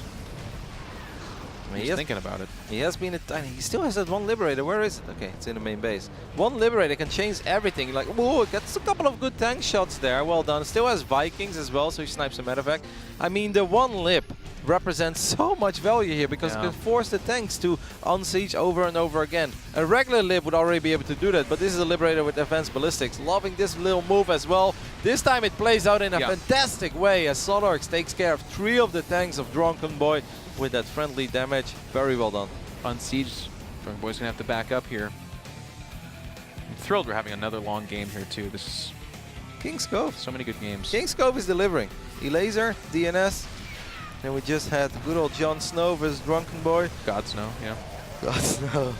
I mean, he's thinking about it.
He has been he still has that 1 Liberator. Where is it? Okay, it's in the main base. 1 Liberator can change everything. Like, whoa, gets a couple of good tank shots there. Well done. Still has Vikings as well, so he snipes a medevac. I mean, the 1 Lib represents so much value here because it can force the tanks to unsiege over and over again. A regular Lib would already be able to do that, but this is a Liberator with advanced ballistics. Loving this little move as well. This time it plays out in a fantastic way as Sottorks takes care of 3 of the tanks of DrunkenBoi with that friendly damage. Very well done.
Unsieged. DrunkenBoi's going to have to back up here. I'm thrilled we're having another long game here too. This is
King's Cove.
So many good games.
King's Cove is delivering. Elaser, DNS. And we just had good old Jon Snow versus DrunkenBoi.
God Snow, yeah.
God Snow.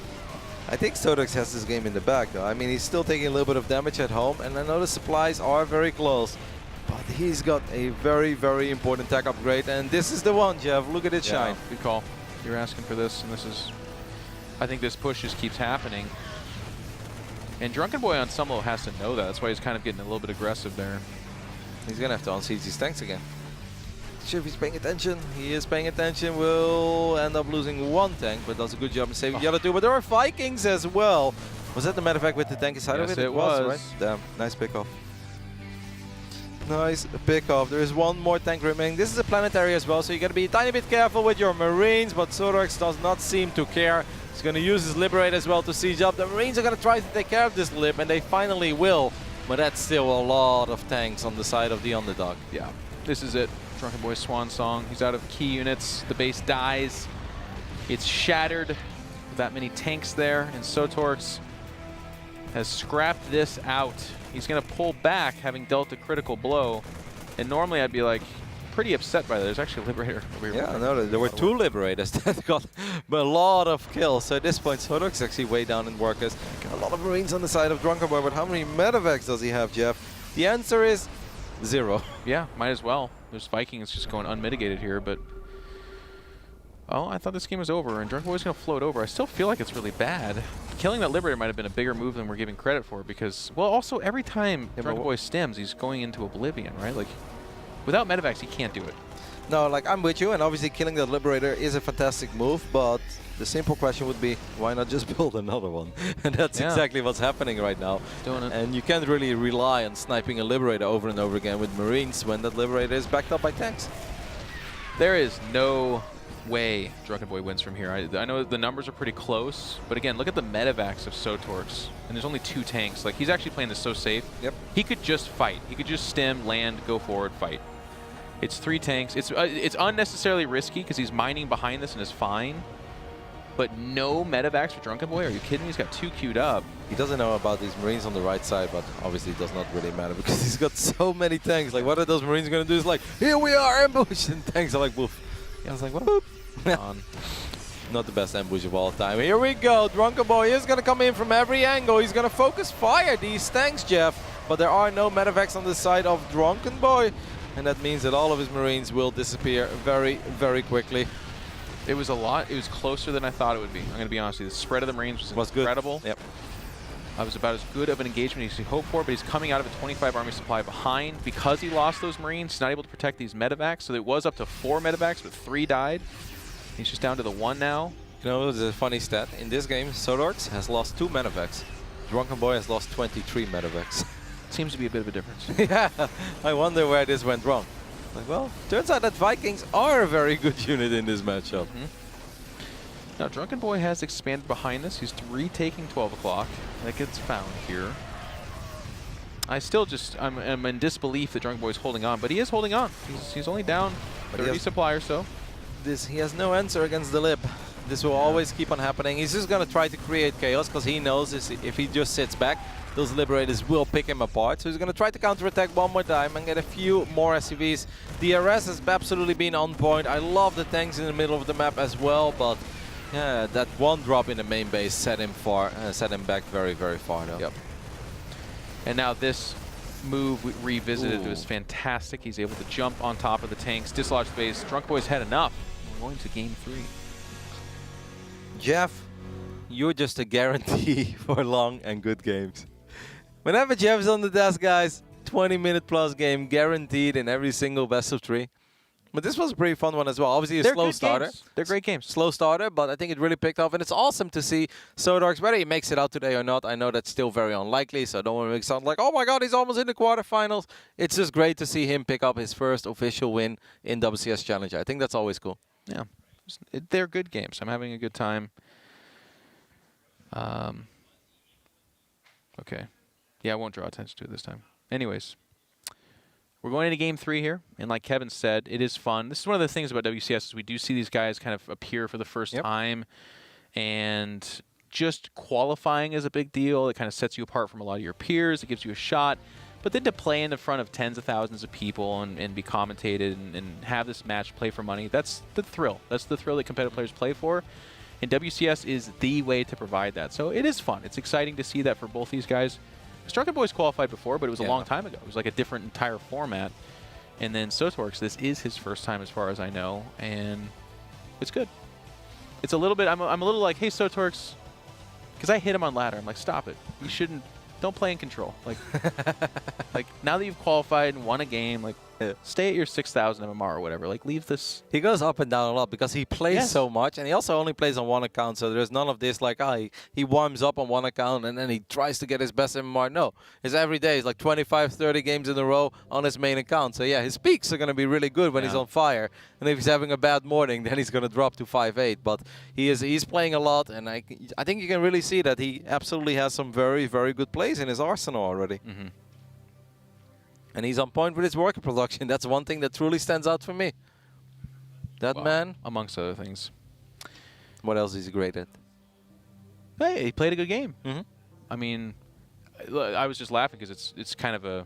I think Sottorks has this game in the bag though. I mean, he's still taking a little bit of damage at home, and I know the supplies are very close. But he's got a very, very important tech upgrade, and this is the one, Jeff. Look at it shine.
Good call. You're asking for this, and this is... I think this push just keeps happening. And DrunkenBoi on some level has to know that. That's why he's kind of getting a little bit aggressive there.
He's going to have to unsiege these tanks again. Sure, if he's paying attention. He is paying attention. Will end up losing one tank, but does a good job in saving the other two. But there are Vikings as well. Was that the medevac with the tank inside of it?
Yes, it was.
Right? Damn, nice pick-off. Nice pick-off. There is one more tank remaining. This is a planetary as well, so you got to be a tiny bit careful with your Marines, but Sottorks does not seem to care. He's going to use his Liberate as well to siege up. The Marines are going to try to take care of this Lib, and they finally will. But that's still a lot of tanks on the side of the underdog.
Yeah, this is it. DrunkenBoi's swan song. He's out of key units. The base dies. It's shattered with that many tanks there, and Sottorks has scrapped this out. He's going to pull back, having dealt a critical blow. And normally I'd be like pretty upset by that. There's actually a Liberator over here.
Yeah, no, there were two Liberators that got a lot of kills. So at this point, Sottorks is actually way down in workers. Got a lot of Marines on the side of DrunkenBoi, but how many medevacs does he have, Jeff? The answer is 0.
Yeah, might as well. There's Vikings just going unmitigated here, but... Oh, I thought this game was over, and DrunkenBoi's going to float over. I still feel like it's really bad. Killing that Liberator might have been a bigger move than we're giving credit for, because, well, also every time DrunkenBoi stems, he's going into oblivion, right? Like, without medevacs, he can't do it.
No, like, I'm with you, and obviously killing the Liberator is a fantastic move, but the simple question would be, why not just build another one? And that's exactly what's happening right now.
Doing it.
And you can't really rely on sniping a Liberator over and over again with Marines when that Liberator is backed up by tanks.
There is no way DrunkenBoi wins from here. I know the numbers are pretty close, but again, look at the medevacs of Sottorks, and there's only 2 tanks. Like, he's actually playing this so safe.
Yep.
He could just fight. He could just stem, land, go forward, fight. It's 3 tanks. It's unnecessarily risky because he's mining behind this and is fine. But no medevacs for DrunkenBoi? Are you kidding me? He's got 2 queued up.
He doesn't know about these Marines on the right side, but obviously it does not really matter because he's got so many tanks. Like, what are those Marines going to do? It's like, here we are, ambush! And tanks are like, woof.
I was like, what?
Not the best ambush of all time. Here we go. DrunkenBoi is going to come in from every angle. He's going to focus fire these tanks, Jeff. But there are no medevacs on the side of DrunkenBoi. And that means that all of his Marines will disappear very, very quickly.
It was a lot. It was closer than I thought it would be. I'm going to be honest with you. The spread of the Marines was incredible.
Good. Yep.
I was about as good of an engagement as you could hope for, but he's coming out of a 25 army supply behind. Because he lost those Marines, he's not able to protect these medevacs. So it was up to 4 medevacs, but 3 died. He's just down to the 1 now.
You know, there's a funny stat. In this game, Sottorks has lost 2 medevacs. DrunkenBoi has lost 23 medevacs.
Seems to be a bit of a difference.
Yeah, I wonder where this went wrong. Like, well, turns out that Vikings are a very good unit in this matchup.
Now, DrunkenBoi has expanded behind this. He's retaking 12 o'clock. That gets found here. I still just, I'm in disbelief that DrunkenBoi is holding on, but he is holding on. He's only down 30 supply or so.
He has no answer against the Lib. This will always keep on happening. He's just going to try to create chaos because he knows if he just sits back, those Liberators will pick him apart. So he's going to try to counterattack one more time and get a few more SCVs. The RS has absolutely been on point. I love the tanks in the middle of the map as well, but yeah, that one drop in the main base set him back very, very far though.
Yep. And now this move we revisited was fantastic. He's able to jump on top of the tanks, dislodge the base. DrunkenBoi's had enough. We're going to game 3.
Jeff, you're just a guarantee for long and good games. Whenever Jeff's on the desk, guys, 20-minute plus game guaranteed in every single best of 3. But this was a pretty fun one as well. Obviously, a slow starter.
They're great games.
Slow starter, but I think it really picked off. And it's awesome to see Sottorks, whether he makes it out today or not. I know that's still very unlikely, so I don't want to make it sound like, oh my god, he's almost in the quarterfinals. It's just great to see him pick up his first official win in WCS Challenger. I think that's always cool.
Yeah. They're good games. I'm having a good time. Okay. Yeah, I won't draw attention to it this time. Anyways. We're going into game 3 here, and like Kevin said, it is fun. This is one of the things about WCS is we do see these guys kind of appear for the first time, and just qualifying is a big deal. It kind of sets you apart from a lot of your peers. It gives you a shot. But then to play in front of tens of thousands of people and be commentated and have this match play for money, that's the thrill. That's the thrill that competitive players play for. And WCS is the way to provide that. So it is fun. It's exciting to see that for both these guys. DrunkenBoi's qualified before, but it was a long time ago. It was like a different entire format. And then Sottorks, this is his first time as far as I know, and it's good. It's a little bit, I'm a little like, hey, Sottorks, because I hit him on ladder. I'm like, stop it. You shouldn't, don't play in control. Like, like now that you've qualified and won a game, like, stay at your 6,000 MMR or whatever. Like, leave this.
He goes up and down a lot because he plays
Yes.
so much, and he also only plays on one account, so there's none of this like, he warms up on one account and then he tries to get his best MMR. No, it's every day. It's like 25, 30 games in a row on his main account. So yeah, his peaks are going to be really good when he's on fire, and if he's having a bad morning, then he's going to drop to 5.8. But he's playing a lot, and I think you can really see that he absolutely has some very, very good plays in his arsenal already.
Mm-hmm.
And he's on point with his worker production. That's one thing that truly stands out for me. That man.
Amongst other things.
What else is he great at?
Hey, he played a good game.
Mm-hmm.
I mean, I was just laughing because it's kind of a,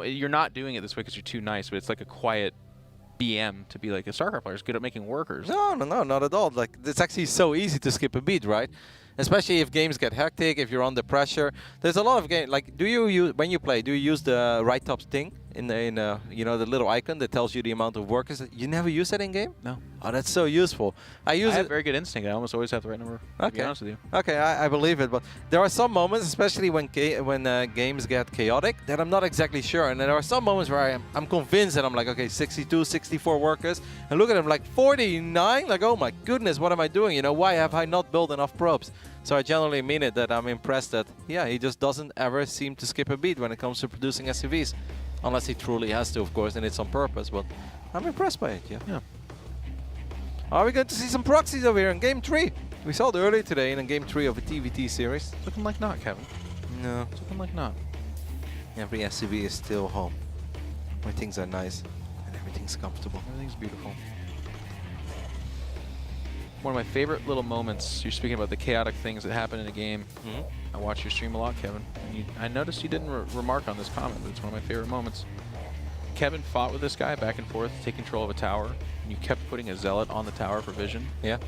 you're not doing it this way because you're too nice, but it's like a quiet BM to be like a StarCraft player is good at making workers.
No, not at all. Like, it's actually so easy to skip a beat, right? Especially if games get hectic, if you're under pressure. There's a lot of games. Like, do you use, when you play, do you use the right top thing in the you know, the little icon that tells you the amount of workers? You never use that in game?
No.
Oh, that's so useful. I
have very good instinct. I almost always have the right number. To be honest with you.
Okay, I believe it, but there are some moments, especially when games get chaotic, that I'm not exactly sure. And there are some moments where I'm convinced that I'm like, okay, 62, 64 workers, and look at them, like 49. Like, oh my goodness, what am I doing? You know, why have I not built enough probes? So I generally mean it, that I'm impressed that, yeah, he just doesn't ever seem to skip a beat when it comes to producing SCVs. Unless he truly has to, of course, and it's on purpose, but I'm impressed by it, yeah. Are we going to see some proxies over here in Game 3? We saw it earlier today in Game 3 of a TvT series.
It's looking like not, Kevin.
No.
It's looking like not.
Every SCV is still home, where things are nice and everything's comfortable.
Everything's beautiful. One of my favorite little moments, you're speaking about the chaotic things that happen in a game.
Mm-hmm.
I watch your stream a lot, Kevin. And I noticed you didn't remark on this comment, but it's one of my favorite moments. Kevin fought with this guy back and forth to take control of a tower, and you kept putting a zealot on the tower for vision.
Yeah.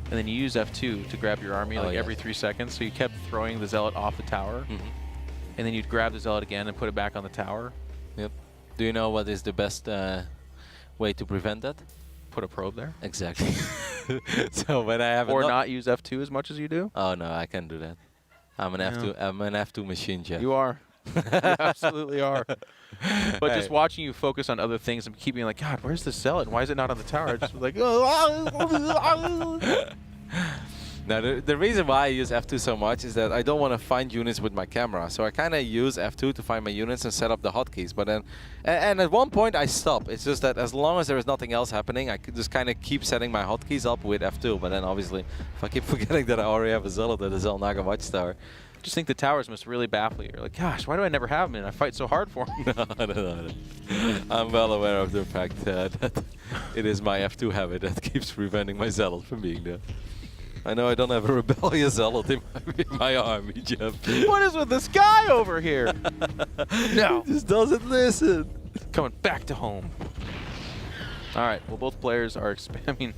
And then you use F2 to grab your army every 3 seconds, so you kept throwing the zealot off the tower.
Mm-hmm.
And then you'd grab the zealot again and put it back on the tower.
Yep. Do you know what is the best way to prevent that?
Put a probe there.
Exactly. So when I have
not use F2 as much as you do.
Oh no, I can't do that. I'm an F2. I'm an F2 machine, Jeff.
You are. You absolutely are. But just watching you focus on other things and keep being like, God, where's the zealot? Why is it not on the tower? I just was like,
Now, the reason why I use F2 so much is that I don't want to find units with my camera. So I kind of use F2 to find my units and set up the hotkeys. But then, and at one point I stop. It's just that as long as there is nothing else happening, I could just kind of keep setting my hotkeys up with F2. But then obviously, if I keep forgetting that I already have a zealot at the Zelnaga Watchtower.
Just think the towers must really baffle you. You're like, gosh, why do I never have them and I fight so hard for them?
No. I'm well aware of the fact that it is my F2 habit that keeps preventing my zealot from being there. I know I don't have a rebellious zealot in my army, Jeff.
What is with this guy over here? No.
He just doesn't listen.
Coming back to home. All right. Well, both players are I mean,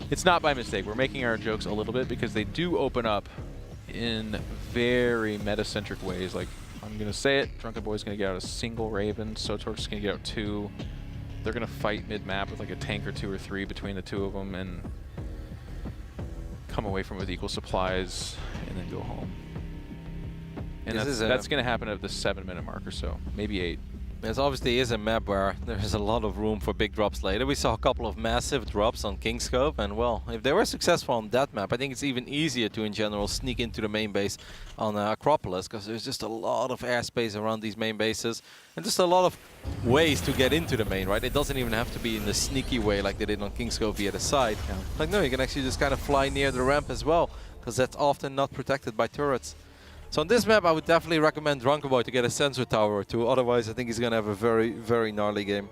it's not by mistake. We're making our jokes a little bit because they do open up in very meta-centric ways. Like, I'm going to say it. DrunkenBoi's going to get out a single Raven. Sottorks is going to get out 2. They're going to fight mid-map with like a tank or 2 or 3 between the 2 of them and come away from it with equal supplies and then go home. And that's going to happen at the 7-minute mark or so, maybe 8.
There's obviously is a map where there's a lot of room for big drops later. We saw a couple of massive drops on Kingscope, and well, if they were successful on that map, I think it's even easier to, in general, sneak into the main base on Acropolis, because there's just a lot of airspace around these main bases, and just a lot of ways to get into the main, right? It doesn't even have to be in the sneaky way like they did on Kingscope via the side. Yeah. Like, no, you can actually just kind of fly near the ramp as well, because that's often not protected by turrets. So on this map, I would definitely recommend DrunkenBoi to get a sensor tower or 2. Otherwise, I think he's going to have a very, very gnarly game.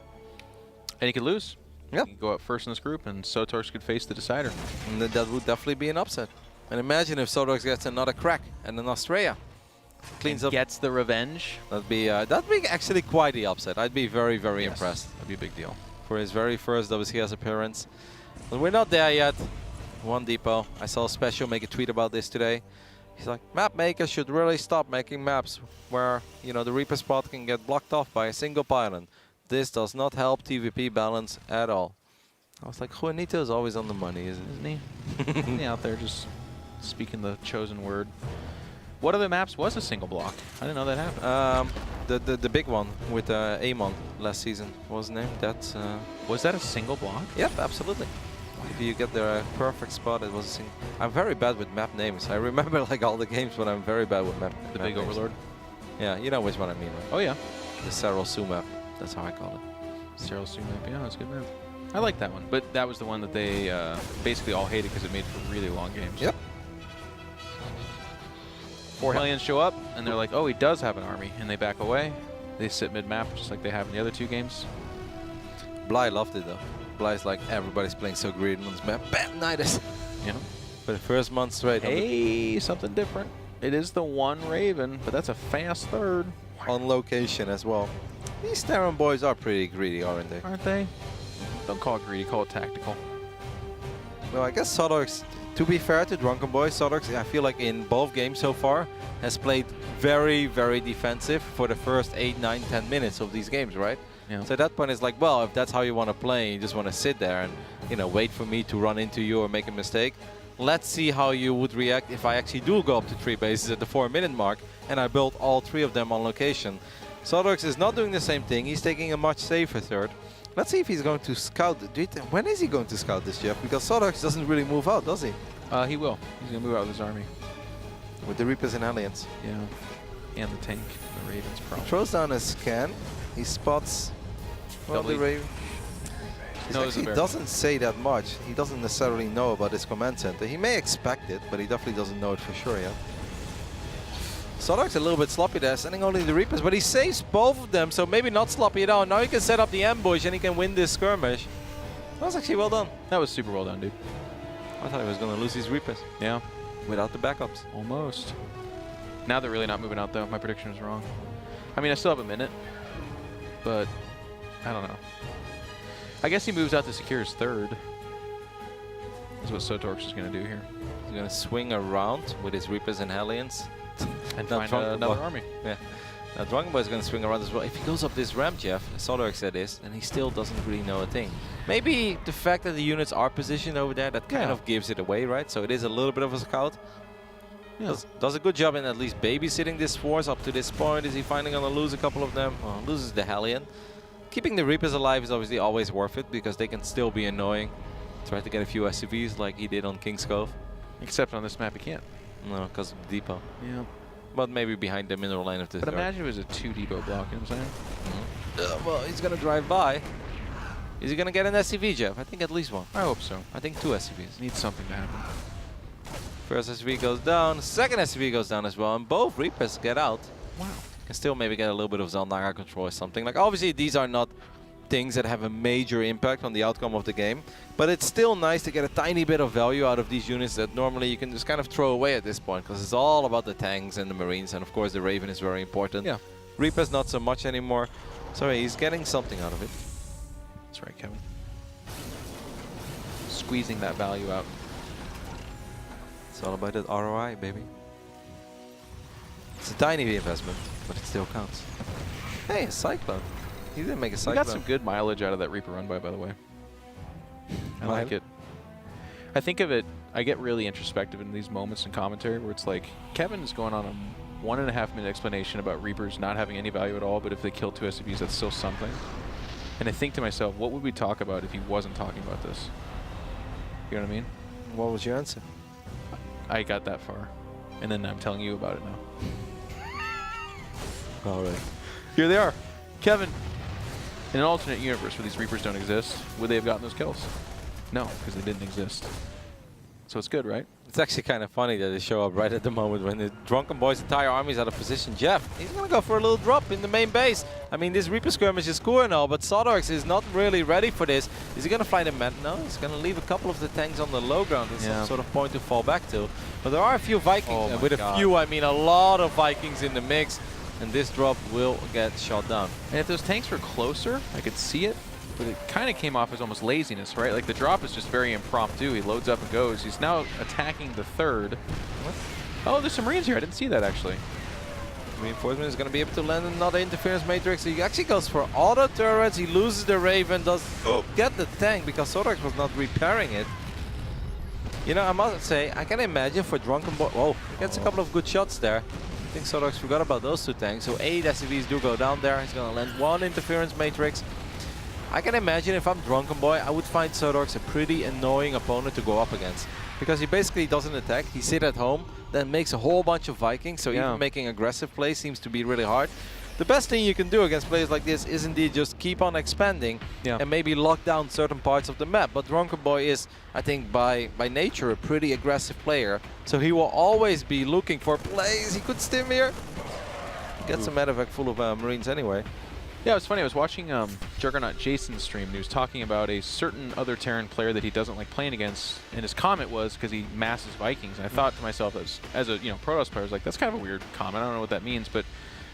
And he could lose.
Yeah.
He could go out first in this group, and Sottorks could face the decider.
And that would definitely be an upset. And imagine if Sottorks gets another crack and an Australia. Cleans up.
Gets the revenge.
That'd be actually quite the upset. I'd be very, very impressed.
That'd be a big deal.
For his very first WCS appearance. But we're not there yet. One depot. I saw Special make a tweet about this today. He's like, map makers should really stop making maps where, you know, the Reaper spot can get blocked off by a single pylon. This does not help TvP balance at all. I was like, Juanito's always on the money, isn't he?
Isn't he out there just speaking the chosen word? What other maps was a single block? I didn't know that happened.
The big one with Amon last season. What was his name? That's
Was that a single block?
Yep, absolutely. If you get the perfect spot, it was a single. I'm very bad with map names. I remember like all the games, but I'm very bad with map.
The
map
big
names.
overlord?
Yeah, you know which one I mean, right?
Oh yeah.
The Cyril Su map. That's how I call it.
Cyril Su map. Yeah, that's a good map. I like that one, but that was the one that they basically all hated because it made for really long games.
Yep.
4 Hellions show up, and they're like, oh, he does have an army, and they back away. They sit mid-map, just like they have in the other 2 games.
Bly loved it, though. Bly's like, everybody's playing so greedy on this map. Bam, Nidus!
You know?
For the first month straight.
Hey, something different. It is the one Raven, but that's a fast third.
On location as well. These Terran boys are pretty greedy, aren't they?
Aren't they? Don't call it greedy, call it tactical.
Well, I guess Sottorks, to be fair to DrunkenBoi, Sottorks, I feel like in both games so far, has played very, very defensive for the first 8, 9, 10 minutes of these games, right?
Yeah.
So at that point, it's like, well, if that's how you want to play, you just want to sit there and, you know, wait for me to run into you or make a mistake. Let's see how you would react if I actually do go up to 3 bases at the 4-minute mark and I build all 3 of them on location. Sottorks is not doing the same thing. He's taking a much safer third. Let's see if he's going to scout. When is he going to scout this, Jeff? Because Sottorks doesn't really move out, does he?
He will. He's going to move out with his army.
With the Reapers and Hellions.
Yeah. And the tank. The Ravens
He
probably.
throws down a scan. He spots well, the Raven. He doesn't say that much. He doesn't necessarily know about his command center. He may expect it, but he definitely doesn't know it for sure yet. Sottorks a little bit sloppy there, sending only the Reapers, but he saves both of them, so maybe not sloppy at all. Now he can set up the ambush and he can win this skirmish. That was actually well done.
That was super well done, dude.
I thought he was going to lose these Reapers.
Yeah.
Without the backups.
Almost. Now they're really not moving out, though. My prediction was wrong. I mean, I still have a minute, but I don't know. I guess he moves out to secure his third. That's what Sottorks is going to do here.
He's going to swing around with his Reapers and Hellions.
And find another army.
Yeah. Now DrunkenBoi is going to swing around as well. If he goes up this ramp, Jeff, Sottorks that is, and he still doesn't really know a thing. Maybe the fact that the units are positioned over there, that kind of gives it away, right? So it is a little bit of a scout. Yeah. Does a good job in at least babysitting this force up to this point. Is he finally going to lose a couple of them? Oh, loses the Hellion. Keeping the Reapers alive is obviously always worth it because they can still be annoying. Try to get a few SCVs like he did on King's Cove.
Except on this map he can't.
No, because of the depot.
Yeah.
But maybe behind the middle lane of the
But
third.
imagine it was a 2 depot block, you know what I'm saying?
Well, he's going to drive by. Is he going to get an SCV, Jeff? I think at least one.
I hope so.
I think 2 SCVs.
Needs something to happen.
First SCV goes down, second SCV goes down as well, and both Reapers get out.
Wow.
Can still maybe get a little bit of Zalnaga control or something. Like, obviously, these are not things that have a major impact on the outcome of the game, but it's still nice to get a tiny bit of value out of these units that normally you can just kind of throw away at this point, because it's all about the tanks and the Marines, and of course the Raven is very important.
Yeah.
Reapers not so much anymore, so he's getting something out of it.
That's right, Kevin. Squeezing that value out.
It's all about that ROI, baby. It's a tiny investment, but it still counts. Hey, a Cyclone. He didn't make a Cyclone.
We got some good mileage out of that Reaper run by the way. I like it. I think of it, I get really introspective in these moments in commentary where it's like, Kevin is going on a 1.5 minute explanation about Reapers not having any value at all, but if they kill 2 SCVs, that's still something. And I think to myself, what would we talk about if he wasn't talking about this? You know what I mean?
What was your answer?
I got that far. And then I'm telling you about it now.
All right.
Here they are. Kevin, in an alternate universe where these Reapers don't exist, would they have gotten those kills? No, because they didn't exist. So it's good, right?
It's actually kind of funny that they show up right at the moment when the DrunkenBoi's entire army is out of position. Jeff, he's going to go for a little drop in the main base. I mean, this Reaper skirmish is cool and all, but Sottorks is not really ready for this. Is he going to find a man? No, he's going to leave a couple of the tanks on the low ground as some sort of point to fall back to. But there are a few Vikings. With a few, I mean a lot of Vikings in the mix. And this drop will get shot down.
And if those tanks were closer, I could see it, but it kind of came off as almost laziness, right? Like the drop is just very impromptu. He loads up and goes. He's now attacking the third.
What?
Oh, there's some Marines here. I didn't see that, actually.
Reinforcement is going to be able to land another interference matrix. He actually goes for auto turrets. He loses the Raven, does get the tank because Sottorks was not repairing it. You know, I must say, I can imagine for DrunkenBoi. Whoa, gets a couple of good shots there. I think Sottorks forgot about those 2 tanks. So 8 SCVs do go down there. He's going to land 1 interference matrix. I can imagine if I'm DrunkenBoi, I would find Sottorks a pretty annoying opponent to go up against. Because he basically doesn't attack, he sits at home, then makes a whole bunch of Vikings, so even making aggressive plays seems to be really hard. The best thing you can do against players like this is indeed just keep on expanding and maybe lock down certain parts of the map. But DrunkenBoi is, I think, by nature a pretty aggressive player, so he will always be looking for plays. He could stim here. Gets a medevac full of Marines anyway.
Yeah, it was funny. I was watching Juggernaut Jason's stream, and he was talking about a certain other Terran player that he doesn't like playing against, and his comment was because he masses Vikings. And I thought to myself, as a Protoss player, I was like, that's kind of a weird comment. I don't know what that means, but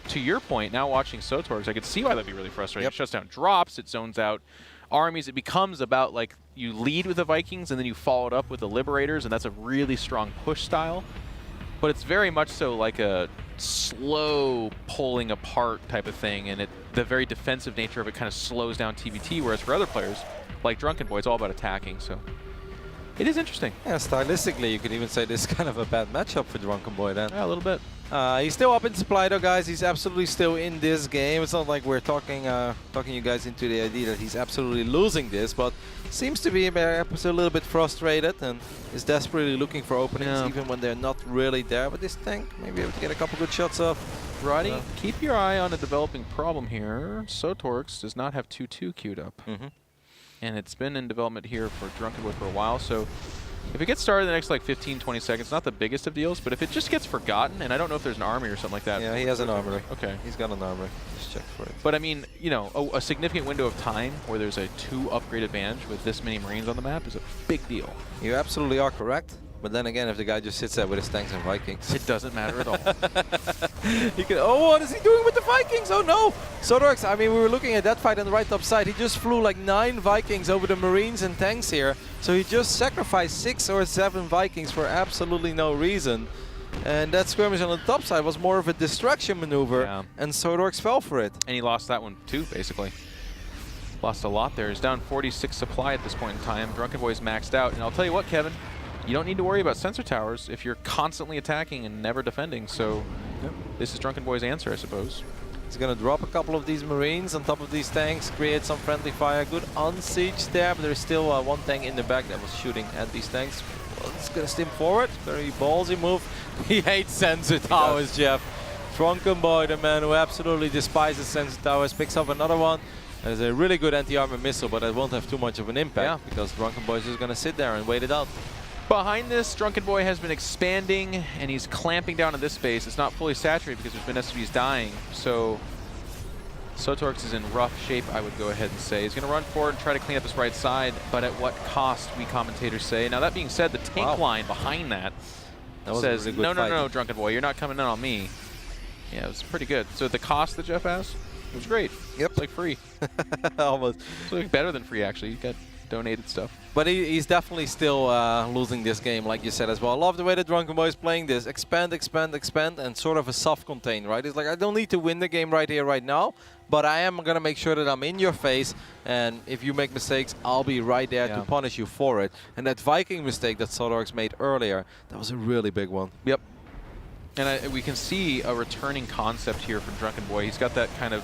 to your point, now watching Sottorks, I could see why that'd be really frustrating. It shuts down drops, it zones out armies. It becomes about like you lead with the Vikings, and then you follow it up with the Liberators, and that's a really strong push style. But it's very much so like a slow pulling apart type of thing, and the very defensive nature of it kind of slows down TvT, whereas for other players, like DrunkenBoi, it's all about attacking, so it is interesting.
Yeah, stylistically, you could even say this is kind of a bad matchup for DrunkenBoi then.
Yeah, a little bit.
He's still up in supply though, guys. He's absolutely still in this game. It's not like we're talking you guys into the idea that he's absolutely losing this, but seems to be perhaps a little bit frustrated and is desperately looking for openings even when they're not really there. But this tank may be able to get a couple good shots off.
Roddy, keep your eye on a developing problem here. Sottorks does not have 2-2 queued up. And it's been in development here for DrunkenBoi for a while, so if it gets started in the next like 15-20 seconds, not the biggest of deals, but if it just gets forgotten, and I don't know if there's an armory or something like that.
Yeah, he has an armory.
Okay.
He's got an armory. Just check for it.
But I mean, you know, a significant window of time where there's a 2 upgrade advantage with this many Marines on the map is a big deal.
You absolutely are correct. But then again, if the guy just sits there with his tanks and Vikings,
it doesn't matter at all.
He can, oh, what is he doing with the Vikings? Oh no! Sottorks, I mean, we were looking at that fight on the right top side. He just flew like 9 Vikings over the Marines and tanks here. So he just sacrificed 6 or 7 Vikings for absolutely no reason. And that skirmish on the top side was more of a distraction maneuver, and Sottorks fell for it.
And he lost that one too, basically. Lost a lot there. He's down 46 supply at this point in time. DrunkenBoi's maxed out. And I'll tell you what, Kevin, you don't need to worry about sensor towers if you're constantly attacking and never defending. So this is DrunkenBoi's answer, I suppose.
He's going to drop a couple of these Marines on top of these tanks, create some friendly fire. Good unsiege there, but there's still 1 tank in the back that was shooting at these tanks. Well, it's going to stim forward. Very ballsy move. He hates sensor towers, Jeff. DrunkenBoi, the man who absolutely despises sensor towers, picks up another one. There's a really good anti-armor missile, but it won't have too much of an impact because DrunkenBoi is just going to sit there and wait it out.
Behind this, DrunkenBoi has been expanding, and he's clamping down in this space. It's not fully saturated because there's been SCVs dying, so Sottorks is in rough shape, I would go ahead and say. He's going to run forward and try to clean up this right side, but at what cost, we commentators say. Now, that being said, the tank line behind that says, really no, DrunkenBoi, you're not coming in on me. Yeah, it was pretty good. So the cost that Jeff has, it was great.
Yep.
It's like free.
Almost.
It's like better than free, actually. You got donated stuff.
But he's definitely still losing this game, like you said as well. I love the way that DrunkenBoi is playing this. Expand, expand, expand, and sort of a soft contain, right? It's like, I don't need to win the game right here, right now, but I am going to make sure that I'm in your face, and if you make mistakes, I'll be right there to punish you for it. And that Viking mistake that Sottorks made earlier, that was a really big one.
Yep. And we can see a returning concept here from DrunkenBoi. He's got that kind of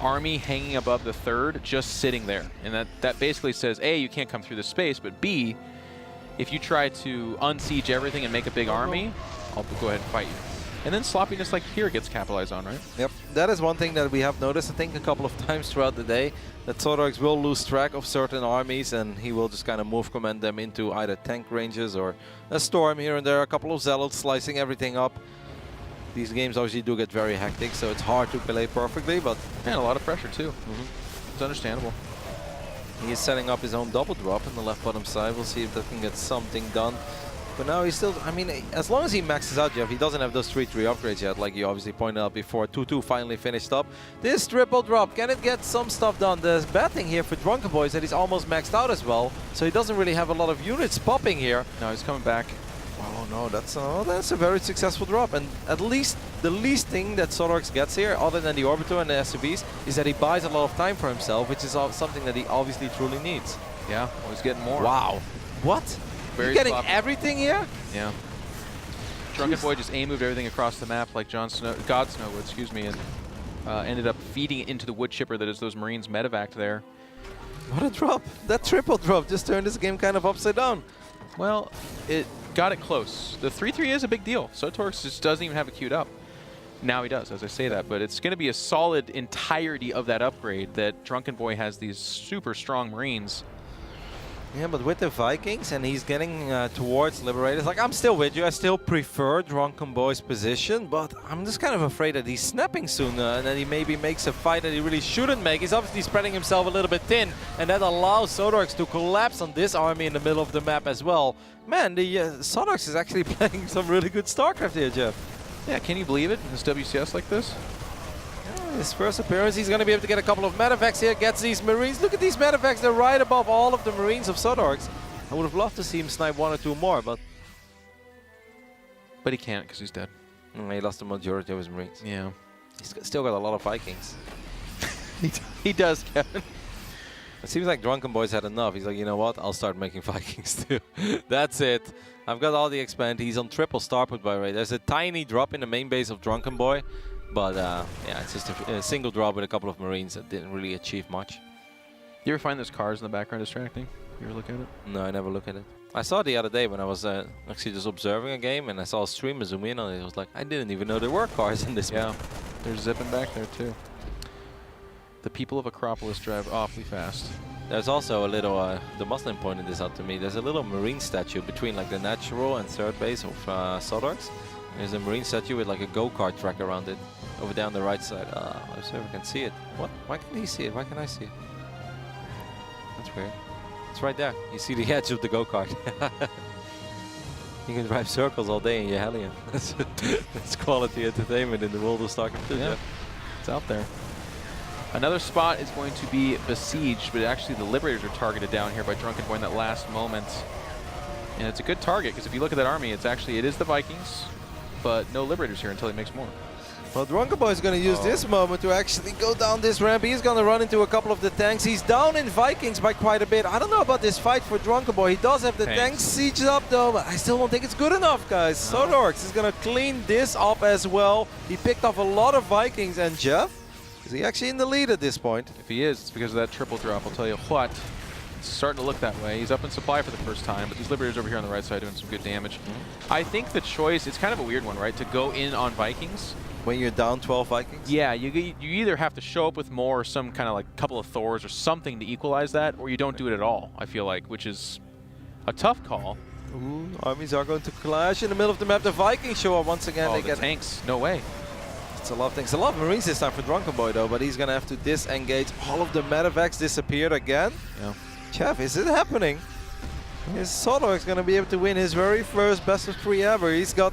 army hanging above the 3rd, just sitting there. And that basically says, A, you can't come through the space, but B, if you try to unsiege everything and make a big army, I'll go ahead and fight you. And then sloppiness like here gets capitalized on, right?
Yep, that is one thing that we have noticed, I think, a couple of times throughout the day, that Sottorks will lose track of certain armies, and he will just kind of move command them into either tank ranges or a storm here and there, a couple of zealots slicing everything up. These games obviously do get very hectic, so it's hard to play perfectly, but...
And a lot of pressure, too. It's understandable.
He is setting up his own double drop in the left bottom side. We'll see if that can get something done. But now he's still... I mean, as long as he maxes out, Jeff, he doesn't have those 3-3 upgrades yet, like you obviously pointed out before. 2-2 finally finished up. This triple drop, can it get some stuff done? The bad thing here for DrunkenBoi is that he's almost maxed out as well, so he doesn't really have a lot of units popping here.
No, he's coming back. Wow,
no, that's a very successful drop. And at least the least thing that Sottorks gets here, other than the Orbiter and the SUVs, is that he buys a lot of time for himself, which is something that he obviously truly needs.
Yeah, well, he's getting more.
Wow. What?
Very
You're getting
sloppy.
everything here?
Yeah. DrunkenBoi just moved everything across the map like God Snow would, excuse me, and ended up feeding it into the wood chipper that is those Marines medevac there.
What a drop. That triple drop just turned this game kind of upside down.
Well, it got it close. The 3-3 is a big deal. Sottorks just doesn't even have it queued up. Now he does, as I say that, but it's going to be a solid entirety of that upgrade that DrunkenBoi has these super strong Marines.
Yeah, but with the Vikings, and he's getting towards Liberators, like, I'm still with you. I still prefer DrunkenBoi's position, but I'm just kind of afraid that he's snapping soon and that he maybe makes a fight that he really shouldn't make. He's obviously spreading himself a little bit thin, and that allows Sottorks to collapse on this army in the middle of the map as well. Man, the Sottorks is actually playing some really good StarCraft here, Jeff.
Yeah, can you believe it? This WCS like this?
His first appearance, he's going to be able to get a couple of medevacs here, gets these Marines. Look at these medevacs, they're right above all of the Marines of Sottorks. I would have loved to see him snipe one or two more, but
he can't because he's dead.
He lost the majority of his Marines.
Yeah.
He's still got a lot of Vikings.
He does, Kevin.
It seems like DrunkenBoi's had enough. He's like, you know what, I'll start making Vikings too. That's it. I've got all the expand. He's on triple starput by rate. There's a tiny drop in the main base of DrunkenBoi. But yeah, it's just a single drop with a couple of Marines that didn't really achieve much.
You ever find those cars in the background distracting? You ever look at it?
No, I never look at it. I saw it the other day when I was actually just observing a game, and I saw a streamer zoom in on it. I was like, I didn't even know there were cars in this map.
They're zipping back there too. The people of Acropolis drive awfully fast.
There's also a little, the Muslim pointed this out to me, there's a little Marine statue between like the natural and third base of Sottorks. There's a Marine statue with like a go-kart track around it. Over there on the right side. Let's see if I can see it. What? Why can he see it? Why can I see it? That's weird. It's right there. You see the edge of the go-kart. You can drive circles all day in your Hellion. That's quality entertainment in the world of StarCraft 2.
Yeah, it's out there. Another spot is going to be besieged, but actually the Liberators are targeted down here by DrunkenBoi in that last moment. And it's a good target, because if you look at that army, it is the Vikings, but no Liberators here until he makes more.
Well, DrunkenBoi is going to use this moment to actually go down this ramp. He's going to run into a couple of the tanks. He's down in Vikings by quite a bit. I don't know about this fight for DrunkenBoi. He does have the tanks sieged up, though, but I still don't think it's good enough, guys. No. Sottorks is going to clean this up as well. He picked off a lot of Vikings. And Jeff, is he actually in the lead at this point?
If he is, it's because of that triple drop. I'll tell you what. It's starting to look that way. He's up in supply for the first time, but these Liberators over here on the right side doing some good damage. I think the choice, it's kind of a weird one, right? To go in on Vikings.
When you're down 12 Vikings?
Yeah, you either have to show up with more or some kind of like couple of Thors or something to equalize that, or you don't do it at all, I feel like, which is a tough call.
Ooh, armies are going to clash in the middle of the map. The Vikings show up once again.
Oh,
they
the
get
tanks, no way.
It's a lot of things. A lot of Marines this time for DrunkenBoi, though, but he's going to have to disengage. All of the medevacs disappeared again.
Yeah.
Jeff, is it happening? Is Sottorks going to be able to win his very first best of 3 ever? He's got,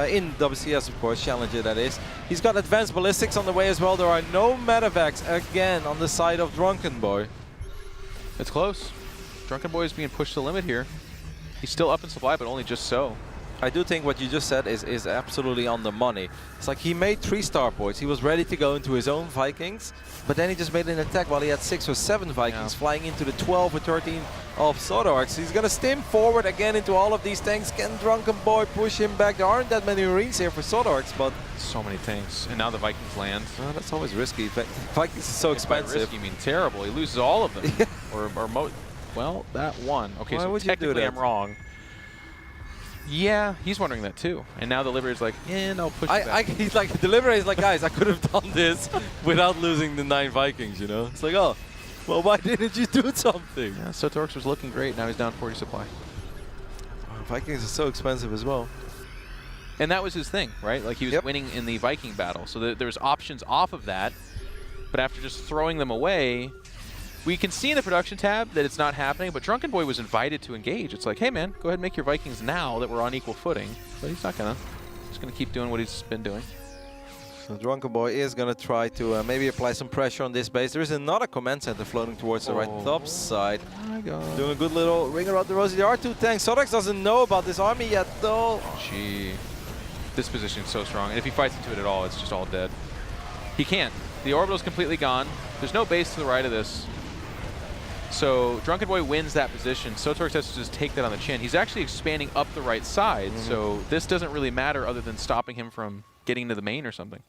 in WCS of course, Challenger that is. He's got advanced ballistics on the way as well. There are no medevacs again on the side of DrunkenBoi.
It's close. DrunkenBoi is being pushed to the limit here. He's still up in supply, but only just so.
I do think what you just said is absolutely on the money. It's like he made 3 starports. He was ready to go into his own Vikings, but then he just made an attack while he had 6 or 7 Vikings flying into the 12 or 13 of Sottorks. He's going to stim forward again into all of these tanks. Can DrunkenBoi push him back? There aren't that many Marines here for Sottorks, but...
So many tanks. And now the Vikings land.
That's always risky. Vikings is so expensive.
By risky, you mean terrible. He loses all of them. Well, that one. Okay,
Why
so
would you do
technically
that?
I'm wrong. Yeah, he's wondering that too. And now the Liberator's like, no, push it back.
He's like, the Liberator's like, guys, I could have done this without losing the 9 Vikings, you know? It's like, oh, well, why didn't you do something?
Yeah, Sottorks was looking great. Now he's down 40 supply.
Vikings are so expensive as well.
And that was his thing, right? Like he was winning in the Viking battle. So there was options off of that. But after just throwing them away, we can see in the production tab that it's not happening, but DrunkenBoi was invited to engage. It's like, hey man, go ahead and make your Vikings now that we're on equal footing. But he's not gonna. He's gonna keep doing what he's been doing.
So DrunkenBoi is going to try to maybe apply some pressure on this base. There is another command center floating towards the right top side.
Oh my god.
Doing a good little ring around the rosy. There are 2 tanks. Sottorks doesn't know about this army yet, though.
Gee. This position is so strong. And if he fights into it at all, it's just all dead. He can't. The orbital's completely gone. There's no base to the right of this. So DrunkenBoi wins that position. Sottorks has to just take that on the chin. He's actually expanding up the right side, so this doesn't really matter other than stopping him from getting to the main or something.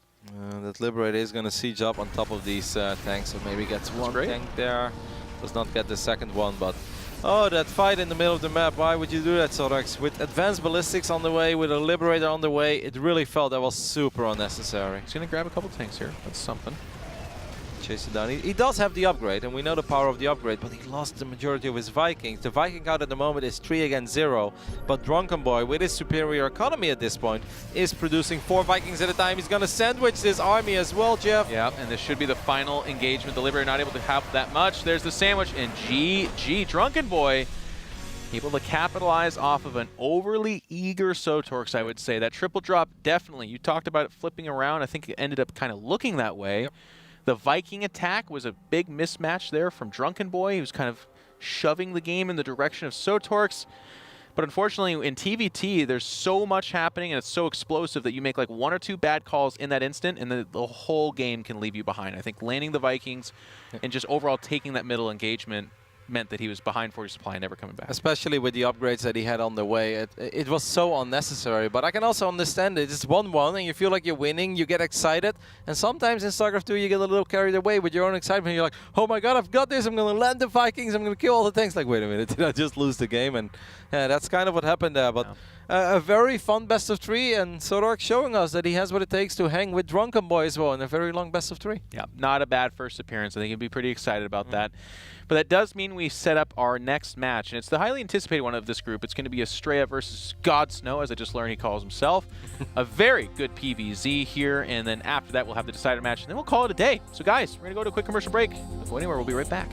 That Liberator is going to siege up on top of these tanks, so maybe gets one tank there. Does not get the second one, but... Oh, that fight in the middle of the map. Why would you do that, Sottorks? With advanced ballistics on the way, with a Liberator on the way, it really felt that was super unnecessary.
He's going to grab a couple tanks here. That's something.
Chase it down. He does have the upgrade, and we know the power of the upgrade, but he lost the majority of his Vikings. The Viking count at the moment is 3 against 0, but DrunkenBoi, with his superior economy at this point, is producing 4 Vikings at a time. He's going to sandwich this army as well, Jeff.
Yeah, and this should be the final engagement. The Liberator not able to have that much. There's the sandwich, and GG. DrunkenBoi able to capitalize off of an overly eager Sottorks, I would say. That triple drop, definitely. You talked about it flipping around. I think it ended up kind of looking that way.
Yep.
The Viking attack was a big mismatch there from DrunkenBoi. He was kind of shoving the game in the direction of Sottorks. But unfortunately, in TvT, there's so much happening and it's so explosive that you make like 1 or 2 bad calls in that instant and the whole game can leave you behind. I think landing the Vikings and just overall taking that middle engagement meant that he was behind for his supply and never coming back.
Especially with the upgrades that he had on the way. It was so unnecessary, but I can also understand it. It's 1-1 and you feel like you're winning, you get excited, and sometimes in StarCraft 2 you get a little carried away with your own excitement. You're like, oh my god, I've got this, I'm going to land the Vikings, I'm going to kill all the tanks. Like, wait a minute, did I just lose the game? And yeah, that's kind of what happened there. But a very fun best of 3, and Sottorks showing us that he has what it takes to hang with DrunkenBoi as well in a very long best of 3.
Yeah, not a bad first appearance. I think he'd be pretty excited about that. But that does mean we set up our next match, and it's the highly anticipated one of this group. It's going to be Estrella versus God Snow, as I just learned he calls himself. A very good PvZ here, and then after that we'll have the decider match, and then we'll call it a day. So guys, we're going to go to a quick commercial break. Don't go anywhere, we'll be right back.